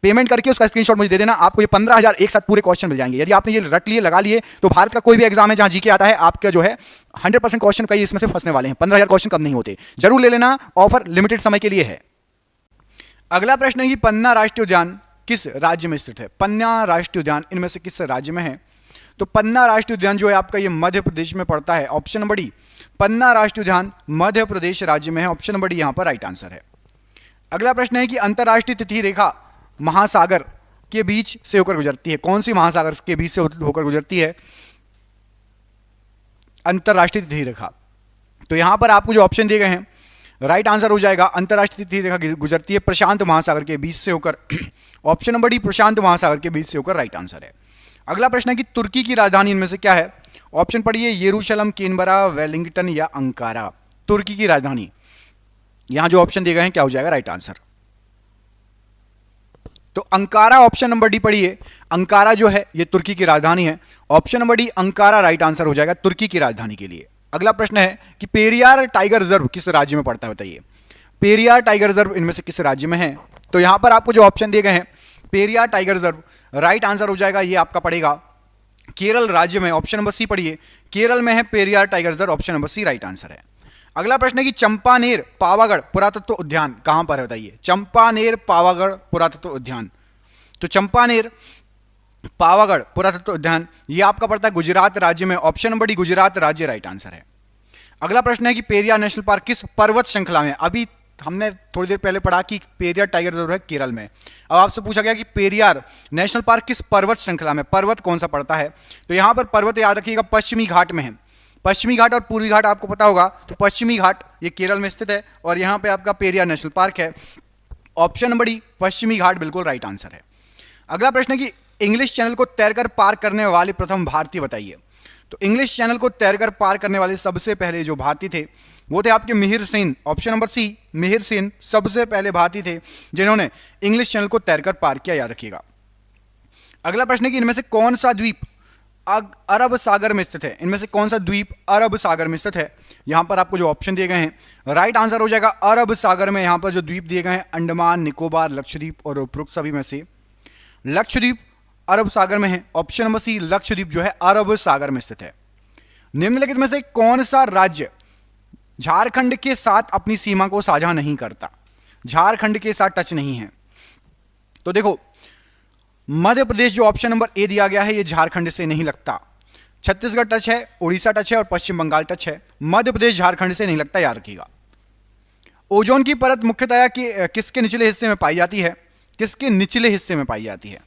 पेमेंट करके उसका स्क्रीनशॉट मुझे दे देना। आपको ये 15,000 एक साथ पूरे क्वेश्चन मिल जाएंगे। यदि आपने ये रट लिए, लगा लिए, तो भारत का कोई भी एग्जाम है जहां जीके आता है, आपका जो है 100% क्वेश्चन कई इसमें से फंसने वाले हैं। 15,000 क्वेश्चन कम नहीं होते, जरूर ले लेना, ऑफर लिमिटेड समय के लिए है। अगला प्रश्न है कि पन्ना राष्ट्रीय उद्यान किस राज्य में स्थित है। पन्ना राष्ट्रीय उद्यान इनमें से किस राज्य में है। तो पन्ना राष्ट्रीय उद्यान जो है आपका ये मध्य प्रदेश में पड़ता है। ऑप्शन नंबर डी, पन्ना राष्ट्रीय उद्यान मध्य प्रदेश राज्य में है। ऑप्शन नंबर डी यहां पर राइट आंसर है। अगला प्रश्न है कि अंतरराष्ट्रीय तिथि रेखा महासागर के बीच से होकर गुजरती है। कौन सी महासागर के बीच से होकर गुजरती है अंतरराष्ट्रीय तिथि रेखा। तो यहां पर आपको जो ऑप्शन दिए गए हैं राइट आंसर हो जाएगा, अंतरराष्ट्रीय तिथि रेखा गुजरती है प्रशांत महासागर के बीच से होकर। ऑप्शन नंबर डी, प्रशांत महासागर के बीच से होकर राइट आंसर है। अगला प्रश्न है कि तुर्की की राजधानी इनमें से क्या है। ऑप्शन पढ़िए, यरूशलेम, कैनबरा, वेलिंगटन या अंकारा। तुर्की की राजधानी, यहां जो ऑप्शन दिए गए हैं क्या हो जाएगा राइट आंसर। तो अंकारा, ऑप्शन नंबर डी पढ़िए, अंकारा जो है ये तुर्की की राजधानी है। Option number D Ankara right answer हो जाएगा तुर्की की राजधानी के लिए। अगला प्रश्न है कि पेरियार टाइगर रिजर्व किस राज्य में पड़ता है, बताइए। पेरियार टाइगर रिजर्व इनमें से किस राज्य में है। तो यहां पर आपको जो ऑप्शन दिए गए हैं Periyar tiger reserve right answer हो जाएगा, ये आपका पड़ेगा केरल राज्य में। ऑप्शन नंबर सी पढ़िए, केरल में है Periyar tiger reserve. Option number C right answer है। अगला प्रश्न है कि चंपानेर पावागढ़ पुरातत्व उद्यान कहां पर है, बताइए। चंपानेर पावागढ़ पुरातत्व उद्यान, तो चंपानेर पावागढ़ पुरातत्व उद्यान ये आपका पड़ता है गुजरात राज्य में। ऑप्शन नंबर डी गुजरात राज्य राइट आंसर है। अगला प्रश्न है कि पेरियार नेशनल पार्क किस पर्वत श्रृंखला में। अभी हमने थोड़ी देर पहले पढ़ा कि पेरियार टाइगर रिजर्व है केरल में। अब आपसे पूछा गया कि पेरियार नेशनल पार्क किस पर्वत श्रृंखला में, पर्वत कौन सा पड़ता है। तो यहां पर पर्वत याद रखिएगा पश्चिमी घाट में है। पश्चिमी घाट और पूर्वी घाट आपको पता होगा, तो पश्चिमी घाट ये केरल में स्थित है और यहां पे आपका पेरियार नेशनल पार्क है। ऑप्शन नंबर डी पश्चिमी घाट बिल्कुल राइट आंसर है। अगला प्रश्न है कि इंग्लिश चैनल को तैरकर पार करने वाले प्रथम भारतीय बताइए। तो इंग्लिश चैनल को तैरकर पार करने वाले सबसे पहले जो भारतीय थे वो थे आपके Mihir Sen. Option number C Mihir Sen सबसे पहले भारतीय थे जिन्होंने इंग्लिश चैनल को तैरकर पार किया, याद रखिएगा। अगला प्रश्न है कि इनमें से कौन सा द्वीप अरब सागर में स्थित है। इनमें से कौन सा द्वीप अरब सागर में स्थित है। यहां पर आपको जो ऑप्शन दिए गए हैं राइट आंसर हो जाएगा अरब सागर में। यहां पर जो द्वीप दिए गए हैं अंडमान, निकोबार, लक्षद्वीप और उपरोक्त सभी में से लक्षद्वीप अरब सागर में है। ऑप्शन नंबर सी लक्षद्वीप जो है अरब सागर में स्थित है। निम्नलिखित में से कौन सा राज्य झारखंड के साथ अपनी सीमा को साझा नहीं करता, झारखंड के साथ टच नहीं है। तो देखो मध्य प्रदेश जो ऑप्शन नंबर ए दिया गया है ये झारखंड से नहीं लगता। छत्तीसगढ़ टच है, उड़ीसा टच है और पश्चिम बंगाल टच है। मध्य प्रदेश झारखंड से नहीं लगता, याद रखिएगा। ओजोन की परत मुख्यतया किसके निचले हिस्से में पाई जाती है, किसके निचले हिस्से में पाई जाती है।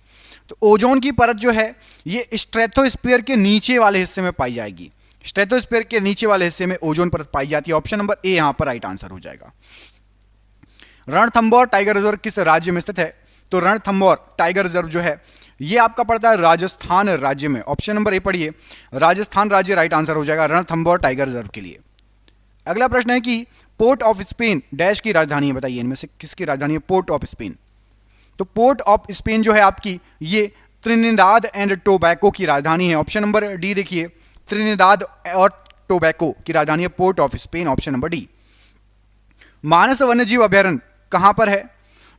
तो ओजोन की परत जो है ये स्ट्रेटोस्फीयर के नीचे वाले हिस्से में पाई जाएगी। स्ट्रेटोस्फीयर के नीचे वाले हिस्से में ओजोन परत पाई जाती है। ऑप्शन नंबर ए यहां पर राइट आंसर हो जाएगा। रणथंभौर टाइगर रिजर्व किस राज्य में स्थित है। तो रणथंभौर टाइगर रिजर्व जो है ये आपका पड़ता है राजस्थान राज्य में। ऑप्शन नंबर ए पढ़िए, राजस्थान राज्य राइट आंसर हो जाएगा रणथंभौर टाइगर रिजर्व के लिए। अगला प्रश्न है कि पोर्ट ऑफ स्पेन डैश की राजधानी है, बताइए इनमें से किसकी राजधानी है पोर्ट ऑफ स्पेन। तो पोर्ट ऑफ स्पेन जो है आपकी ये त्रिनिदाद एंड टोबैको की राजधानी है। ऑप्शन नंबर डी देखिए, त्रिनिदाद और टोबैको की राजधानी है Port of Spain, option number D. Manas वन्यजीव अभयारण्य कहां पर है?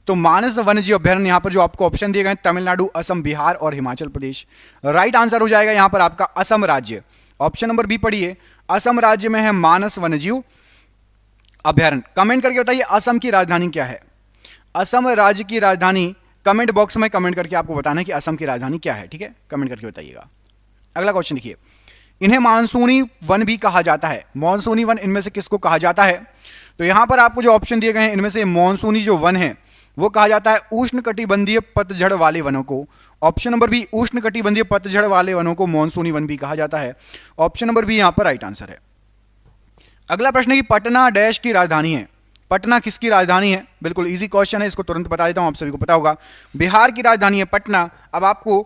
तो मानस वन्यजीव अभयारण्य यहां पर जो आपको ऑप्शन दिए गए तमिलनाडु, असम, बिहार और हिमाचल प्रदेश। राइट आंसर हो जाएगा यहां पर आपका असम राज्य, ऑप्शन नंबर बी पढ़िए, असम राज्य में है मानस वन्यजीव अभयारण्य। कमेंट करके बताइए असम की राजधानी क्या है? असम राज्य की राजधानी कमेंट बॉक्स में कमेंट करके आपको बताना है कि असम की राजधानी क्या है, ठीक है, कमेंट करके बताइएगा। अगला क्वेश्चन देखिए, इन्हें मानसूनी वन भी कहा जाता है। मानसूनी वन इनमें से किसको कहा जाता है? तो यहां पर आपको जो ऑप्शन दिए गए हैं इनमें से मानसूनी जो वन है वो कहा जाता है उष्णकटिबंधीय पतझड़ वाले वनों को। ऑप्शन नंबर बी, उष्णकटिबंधीय पतझड़ वाले वनों को मानसूनी वन भी कहा जाता है। ऑप्शन नंबर बी यहां पर राइट आंसर है। अगला प्रश्न है कि पटना डैश की राजधानी है। पटना किसकी राजधानी है? बिल्कुल इजी क्वेश्चन है, इसको तुरंत बता देता हूं, आप सभी को पता होगा। बिहार की राजधानी है पटना। अब आपको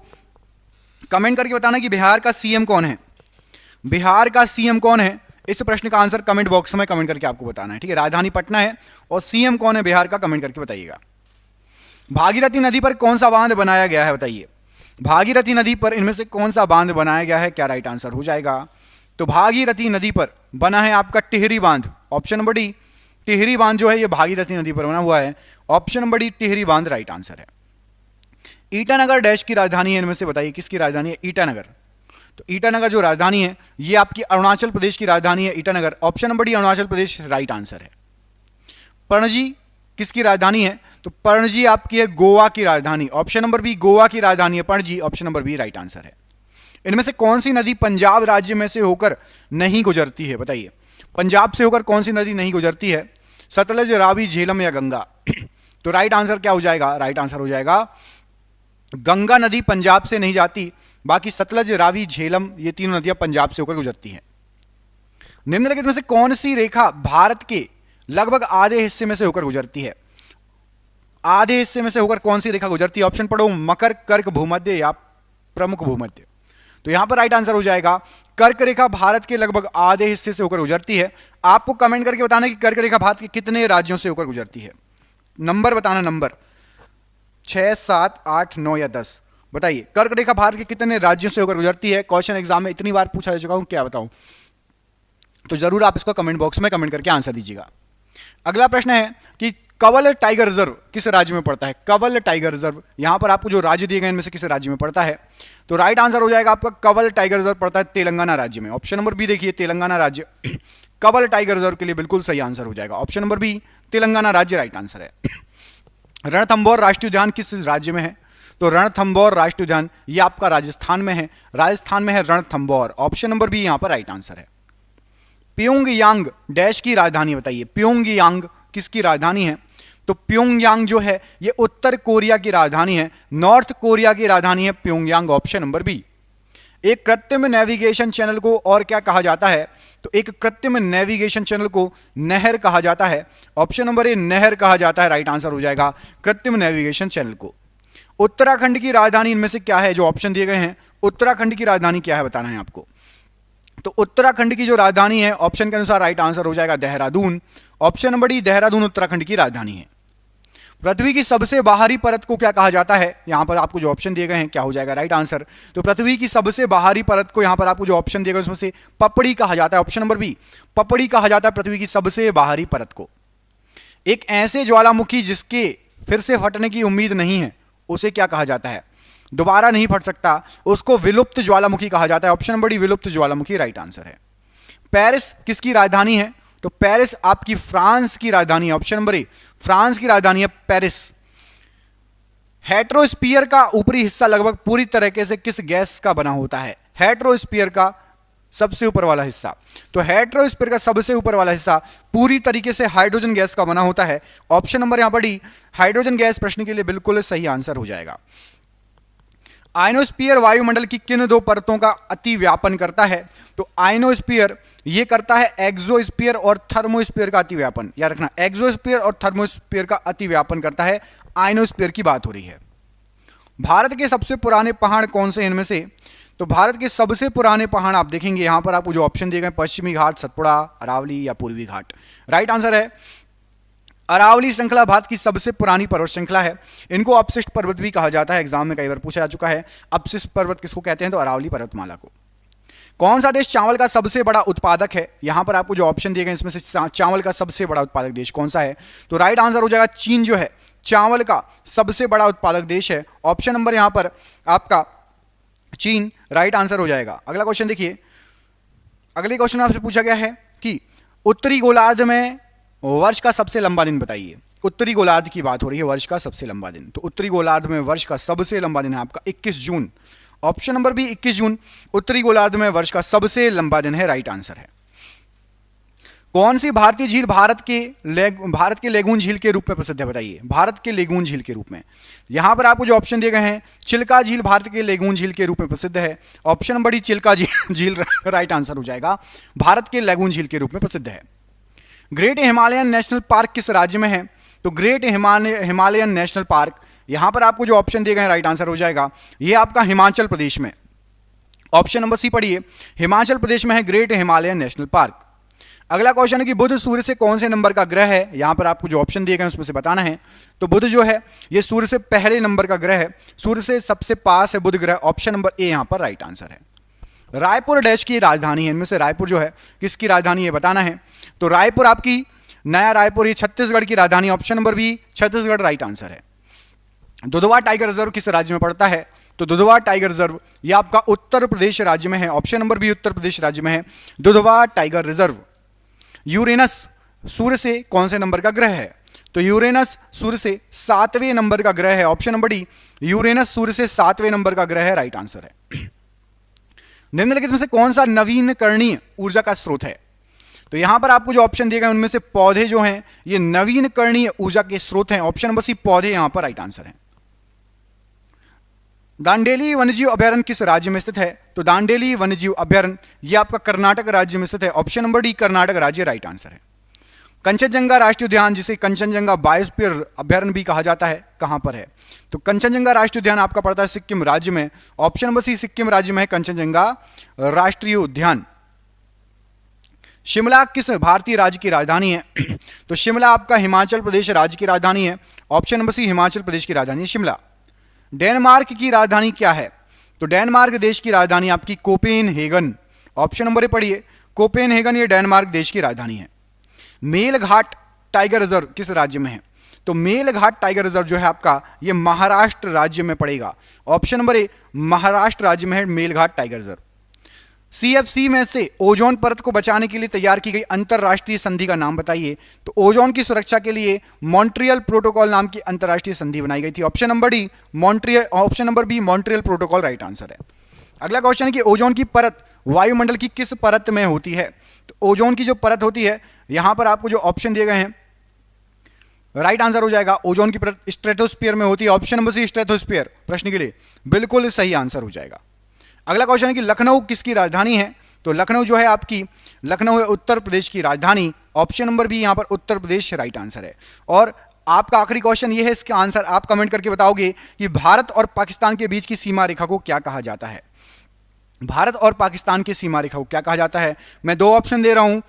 कमेंट करके बताना कि बिहार का सीएम कौन है। बिहार का सीएम कौन है? इस प्रश्न का आंसर कमेंट बॉक्स में कमेंट करके आपको बताना है, ठीक है। राजधानी पटना है और सीएम कौन है बिहार का, कमेंट करके बताइएगा। भागीरथी नदी पर कौन सा बांध बनाया गया है बताइए। भागीरथी नदी पर इनमें से कौन सा बांध बनाया गया है? क्या राइट आंसर हो जाएगा? तो भागीरथी नदी पर बना है आपका टिहरी बांध, ऑप्शन नंबर डी। टिहरी बांध जो है ये भागीरथी नदी पर बना हुआ है, ऑप्शन नंबर डी टिहरी बांध राइट आंसर है। ईटानगर डैश की राजधानी है, इनमें से बताइए किसकी राजधानी है? ईटानगर। तो ईटानगर जो राजधानी है ये आपकी अरुणाचल प्रदेश की राजधानी है Itanagar, option number D Arunachal Pradesh right answer है। पणजी किसकी राजधानी है? तो पणजी आपकी है गोवा की राजधानी, ऑप्शन नंबर बी गोवा की राजधानी है Panaji, option number B right answer है। इनमें से कौन सी नदी पंजाब राज्य में से होकर नहीं गुजरती है बताइए। पंजाब से होकर कौन सी नदी नहीं गुजरती है? सतलज, रावी, झेलम या गंगा? तो राइट आंसर क्या हो जाएगा? राइट आंसर हो जाएगा गंगा नदी पंजाब से नहीं जाती, बाकी सतलज, रावी, झेलम ये तीनों नदियां पंजाब से होकर गुजरती हैं। निम्नलिखित में से कौन सी रेखा भारत के लगभग आधे हिस्से में से होकर गुजरती है? आधे हिस्से में से होकर कौन सी रेखा गुजरती है? ऑप्शन पढ़ो, मकर, कर्क, भूमध्य या प्रमुख भूमध्य। तो यहां पर राइट आंसर हो जाएगा कर्क रेखा भारत के लगभग आधे हिस्से से होकर गुजरती है। आपको कमेंट करके बताना कि कर्क रेखा भारत के कितने राज्यों से होकर गुजरती है। नंबर बताना, नंबर 6, 7, 8, 9 या 10 बताइए। कर्क रेखा भारत के कितने राज्यों से होकर गुजरती है? क्वेश्चन एग्जाम में इतनी बार पूछा जा चुका हूं, क्या बताऊं, तो जरूर आप इसको कमेंट बॉक्स में कमेंट करके आंसर दीजिएगा। अगला प्रश्न है कि कंवल टाइगर रिजर्व किस राज्य में पड़ता है? कंवल टाइगर रिजर्व, यहां पर आपको जो राज्य दिए गए इनमें से किस राज्य में पड़ता है? तो राइट आंसर हो जाएगा आपका कंवल टाइगर रिजर्व पड़ता है तेलंगाना राज्य में, ऑप्शन नंबर बी देखिए तेलंगाना राज्य कंवल टाइगर रिजर्व के लिए बिल्कुल सही आंसर हो जाएगा, ऑप्शन नंबर बी तेलंगाना राज्य राइट आंसर है। रणथंभौर राष्ट्रीय उद्यान किस राज्य में है? तो रणथंभौर राष्ट्रीय उद्यान ये आपका राजस्थान में है, राजस्थान में है रणथंभौर, ऑप्शन नंबर बी यहां पर राइट आंसर है। प्योंगयांग डैश की राजधानी बताइए। प्योंगयांग किसकी राजधानी है? तो प्योंगयांग जो है ये उत्तर कोरिया की राजधानी है, नॉर्थ कोरिया की राजधानी है प्योंगयांग, ऑप्शन नंबर बी। एक कृत्रिम नेविगेशन चैनल को और क्या कहा जाता है? तो एक कृत्रिम नेविगेशन चैनल को नहर कहा जाता है, ऑप्शन नंबर ए नहर कहा जाता है, राइट आंसर हो जाएगा कृत्रिम नेविगेशन चैनल को। उत्तराखंड की राजधानी इनमें से क्या है? जो ऑप्शन दिए गए हैं उत्तराखंड की राजधानी क्या है बताना है आपको। तो उत्तराखंड की जो राजधानी है ऑप्शन के अनुसार राइट आंसर हो जाएगा Dehradun, option number D Dehradun Uttarakhand की राजधानी है। पृथ्वी की सबसे बाहरी परत को क्या कहा जाता है? यहां पर आपको जो ऑप्शन दिए गए हैं क्या हो जाएगा राइट आंसर? तो पृथ्वी की सबसे बाहरी परत को यहां पर आपको जो ऑप्शन दिए गए उसमें से पपड़ी कहा जाता है, ऑप्शन नंबर बी पपड़ी कहा जाता है पृथ्वी की सबसे बाहरी परत को। एक ऐसे ज्वालामुखी जिसके फिर से फटने की उम्मीद नहीं है उसे क्या कहा जाता है? दोबारा नहीं फट सकता, उसको विलुप्त ज्वालामुखी कहा जाता है, ऑप्शन नंबर डी विलुप्त ज्वालामुखी राइट आंसर है। पेरिस किसकी राजधानी है? तो पेरिस आपकी फ्रांस की राजधानी है, ऑप्शन नंबर ए फ्रांस की राजधानी है पेरिस। हेट्रोस्फीयर का ऊपरी हिस्सा लगभग पूरी तरीके से किस गैस का बना होता है? हेट्रोस्फीयर का सबसे ऊपर वाला हिस्सा, तो हेट्रोस्फीयर का सबसे ऊपर वाला हिस्सा पूरी तरीके से हाइड्रोजन गैस का बना होता है, ऑप्शन नंबर यहां पर डी हाइड्रोजन गैस प्रश्न के लिए बिल्कुल सही आंसर हो जाएगा। आयनोस्फीयर वायुमंडल की किन दो परतों का अति व्यापन करता है? तो आयनोस्फीयर ये करता है एक्सोस्फीयर और थर्मोस्फीयर का अति व्यापन, याद रखना एक्सोस्फीयर और थर्मोस्फीयर का अति व्यापन करता है, आयनोस्फीयर की बात हो रही है। भारत के सबसे पुराने पहाड़ कौन से इनमें से? तो भारत के सबसे पुराने पहाड़ आप देखेंगे यहां पर आपको जो ऑप्शन दिए गए पश्चिमी घाट, सतपुड़ा, अरावली या पूर्वी घाट, राइट आंसर है अरावली श्रृंखला भारत की सबसे पुरानी पर्वत श्रृंखला है। इनको अपशिष्ट पर्वत भी कहा जाता है, एग्जाम में कई बार पूछा जा चुका है। अपशिष्ट पर्वत किसको कहते हैं? तो अरावली पर्वतमाला को। कौन सा देश चावल का सबसे बड़ा उत्पादक है? यहां पर आपको जो ऑप्शन दिए गए इसमें से चावल का सबसे बड़ा उत्पादक देश कौन सा है? तो राइट आंसर हो जाएगा चीन जो है चावल का सबसे बड़ा उत्पादक देश है। ऑप्शन नंबर यहां पर आपका चीन राइट आंसर हो जाएगा। अगला क्वेश्चन देखिए, अगले क्वेश्चन में आपसे पूछा गया है कि उत्तरी गोलार्ध में वर्ष का सबसे लंबा दिन बताइए। उत्तरी गोलार्ध की बात हो रही है, वर्ष का सबसे लंबा दिन। तो उत्तरी गोलार्ध में वर्ष का सबसे लंबा दिन है आपका 21 जून। ऑप्शन नंबर बी 21 जून उत्तरी गोलार्ध में वर्ष का सबसे लंबा दिन है, राइट आंसर है। कौन सी भारतीय झील भारत के लेगून झील के रूप में प्रसिद्ध है बताइए। भारत के लेगून झील के रूप में यहां पर आपको जो ऑप्शन दिए गए हैं, चिल्का झील भारत के लेगून झील के रूप में प्रसिद्ध है। ऑप्शन नंबर डी चिल्का झील राइट आंसर हो जाएगा, भारत के लेगून झील के रूप में प्रसिद्ध है। ग्रेट हिमालयन नेशनल पार्क किस राज्य में है? तो ग्रेट हिमालयन नेशनल पार्क यहां पर आपको जो ऑप्शन दिए गए हैं राइट आंसर हो जाएगा, यह आपका हिमाचल प्रदेश में। ऑप्शन नंबर सी पढ़िए, हिमाचल प्रदेश में है ग्रेट हिमालयन नेशनल पार्क। अगला क्वेश्चन है कि बुध सूर्य से कौन से नंबर का ग्रह है? यहां पर आपको जो ऑप्शन दिए गए हैं उसमें से बताना है। तो बुध जो है ये सूर्य से पहले नंबर का ग्रह है, सूर्य से सबसे पास है बुध ग्रह। ऑप्शन नंबर ए यहां पर राइट आंसर है। रायपुर डैश की राजधानी है, इनमें से रायपुर जो है किसकी राजधानी है बताना है। तो रायपुर आपकी नया रायपुर, ये छत्तीसगढ़ की राजधानी। Option number B Chhattisgarh right answer है। दुधवा टाइगर रिजर्व किस राज्य में पड़ता है? तो दुधवा टाइगर रिजर्व ये आपका उत्तर प्रदेश राज्य में है। Option number B Uttar Pradesh राज्य में है दुधवा टाइगर रिजर्व। यूरेनस सूर्य से कौन से नंबर का ग्रह है? तो यूरेनस सूर्य से 7वें नंबर का ग्रह है। ऑप्शन नंबर डी यूरेनस सूर्य से 7वें नंबर का ग्रह है, राइट आंसर है। निम्नलिखित में से कौन सा नवीनकरणीय ऊर्जा का स्रोत है? तो यहां पर आपको जो ऑप्शन दिए गए उनमें से पौधे जो हैं ये नवीनकरणीय ऊर्जा के स्रोत हैं। ऑप्शन नंबर सी पौधे यहां पर राइट आंसर है। दांडेली वन्यजीव अभयारण्य किस राज्य में स्थित है? तो दांडेली वन्यजीव अभयारण्य यह आपका कर्नाटक राज्य में स्थित है। ऑप्शन नंबर डी कर्नाटक राज्य राइट आंसर है। कंचनजंगा राष्ट्रीय उद्यान जिसे कंचनजंगा बायोस्फीयर अभयारण्य भी कहा जाता है, कहां पर है? तो कंचनजंगा राष्ट्रीय उद्यान आपका पड़ता है सिक्किम राज्य में। ऑप्शन नंबर सी सिक्किम राज्य में है कंचनजंगा राष्ट्रीय उद्यान। शिमला किस भारतीय राज्य की राजधानी है? तो शिमला आपका हिमाचल प्रदेश राज्य की राजधानी है। ऑप्शन नंबर सी हिमाचल प्रदेश की राजधानी है शिमला। डेनमार्क की राजधानी क्या है? तो डेनमार्क देश की राजधानी आपकी कोपेनहेगन। ऑप्शन नंबर ए पढ़िए, कोपेनहेगन ये डेनमार्क देश की राजधानी है। मेलघाट टाइगर रिजर्व किस राज्य में है? तो मेलघाट टाइगर रिजर्व जो है आपका ये महाराष्ट्र राज्य में पड़ेगा। ऑप्शन नंबर ए महाराष्ट्र राज्य में है मेलघाट टाइगर रिजर्व। सीएफसी में से ओजोन परत को बचाने के लिए तैयार की गई अंतरराष्ट्रीय संधि का नाम बताइए। तो ओजोन की सुरक्षा के लिए मॉन्ट्रियल प्रोटोकॉल नाम की अंतरराष्ट्रीय संधि बनाई गई थी। Option number D Montreal, option number B Montreal protocol right answer है। अगला क्वेश्चन है कि ओजोन की परत वायुमंडल की किस परत में होती है? तो ओजोन की जो परत होती है यहां पर आपको जो ऑप्शन दिए गए हैं राइट आंसर हो जाएगा, ओजोन की परत स्ट्रेटोस्फीयर में होती है। ऑप्शन नंबर सी स्ट्रेटोस्फीयर प्रश्न के लिए बिल्कुल सही आंसर हो जाएगा। अगला क्वेश्चन है कि लखनऊ किसकी राजधानी है? तो लखनऊ जो है आपकी लखनऊ है उत्तर प्रदेश की राजधानी। ऑप्शन नंबर बी यहां पर उत्तर प्रदेश राइट आंसर है। और आपका आखिरी क्वेश्चन ये है, इसका आंसर आप कमेंट करके बताओगे कि भारत और पाकिस्तान के बीच की सीमा रेखा को क्या कहा जाता है? भारत और पाकिस्तान की सीमा रेखा को क्या कहा जाता है? मैं दो ऑप्शन दे रहा हूं,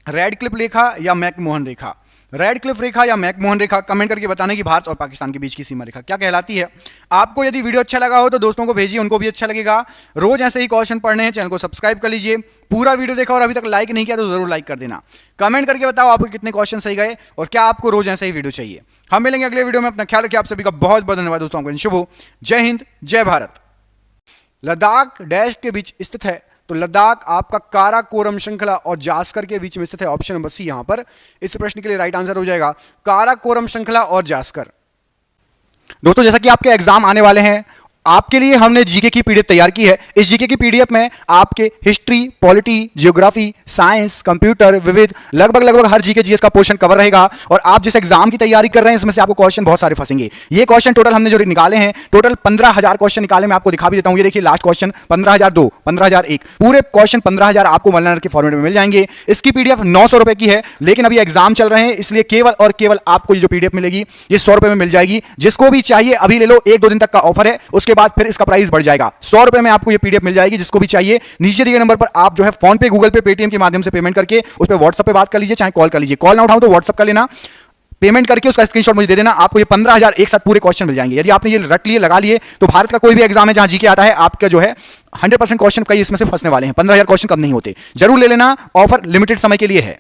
रेड क्लिफ रेखा या मैकमोहन रेखा। रेड क्लिफ रेखा या मैकमोहन रेखा, कमेंट करके बताने कि भारत और पाकिस्तान के बीच की सीमा रेखा क्या कहलाती है। आपको यदि वीडियो अच्छा लगा हो तो दोस्तों को भेजिए, उनको भी अच्छा लगेगा। रोज ऐसे ही क्वेश्चन पढ़ने हैं, चैनल को सब्सक्राइब कर लीजिए। पूरा वीडियो देखा और अभी तक लाइक नहीं किया तो जरूर लाइक कर देना। कमेंट करके बताओ आपको कितने क्वेश्चन सही गए और क्या आपको रोज ऐसे ही वीडियो चाहिए। हम मिलेंगे अगले वीडियो में। अपना ख्याल रखिए। आप सभी का बहुत बहुत धन्यवाद दोस्तों। आपको शुभ हो। जय हिंद, जय भारत। लद्दाख डैश के बीच स्थित है? तो लद्दाख आपका काराकोरम श्रृंखला और जास्कर के बीच में स्थित है। ऑप्शन नंबर सी यहां पर इस प्रश्न के लिए राइट आंसर हो जाएगा, काराकोरम श्रृंखला और जास्कर। दोस्तों जैसा कि आपके एग्जाम आने वाले हैं, आपके लिए हमने जीके की पीडीएफ तैयार की है। इस जीके की पीडीएफ में आपके history, polity, geography, science, computer, विविध लगभग हर जीके जीएस का पोर्शन कवर रहेगा। और आप जिस एग्जाम की तैयारी कर रहे हैं इसमें से आपको क्वेश्चन बहुत सारे फंसेंगे। ये क्वेश्चन टोटल हमने जो निकाले हैं, टोटल 15,000 क्वेश्चन निकाले। मैं आपको दिखा भी देता हूं। ये देखिए लास्ट क्वेश्चन 15,002, 15,001, पूरे क्वेश्चन 15,000 आपको वन के फॉर्मेट में मिल जाएंगे। इसकी पीडीएफ 900 रुपए की है, लेकिन अभी एग्जाम चल रहे हैं इसलिए केवल और केवल आपको ये जो पीडीएफ मिलेगी ये 100 रुपए में मिल जाएगी। जिसको भी चाहिए अभी ले लो, 1-2 दिन तक का ऑफर है, उसके बाद फिर इसका प्राइस बढ़ जाएगा। 100 रुपए में आपको ये पीडीएफ मिल जाएगी। जिसको भी चाहिए नीचे दिए गए नंबर पर आप जो है फोन पे, गूगल पे, पेटीएम के माध्यम से पेमेंट करके उस पर व्हाट्सएप पे बात कर लीजिए, चाहे कॉल कर लीजिए। कॉल ना उठाऊं तो व्हाट्सएप कर लेना। पेमेंट करके उसका स्क्रीनशॉट मुझे दे देना, आपको ये 15,000 एक साथ पूरे क्वेश्चन मिल जाएंगे। यदि आपने ये रट लिए, लगा लिए, तो भारत का कोई भी एग्जाम है जहां जीके आता है, आपका जो है 100% क्वेश्चन कई इसमें से फंसने वाले हैं। 15,000 क्वेश्चन कम नहीं होते। जरूर ले लेना, ऑफर लिमिटेड समय के लिए है।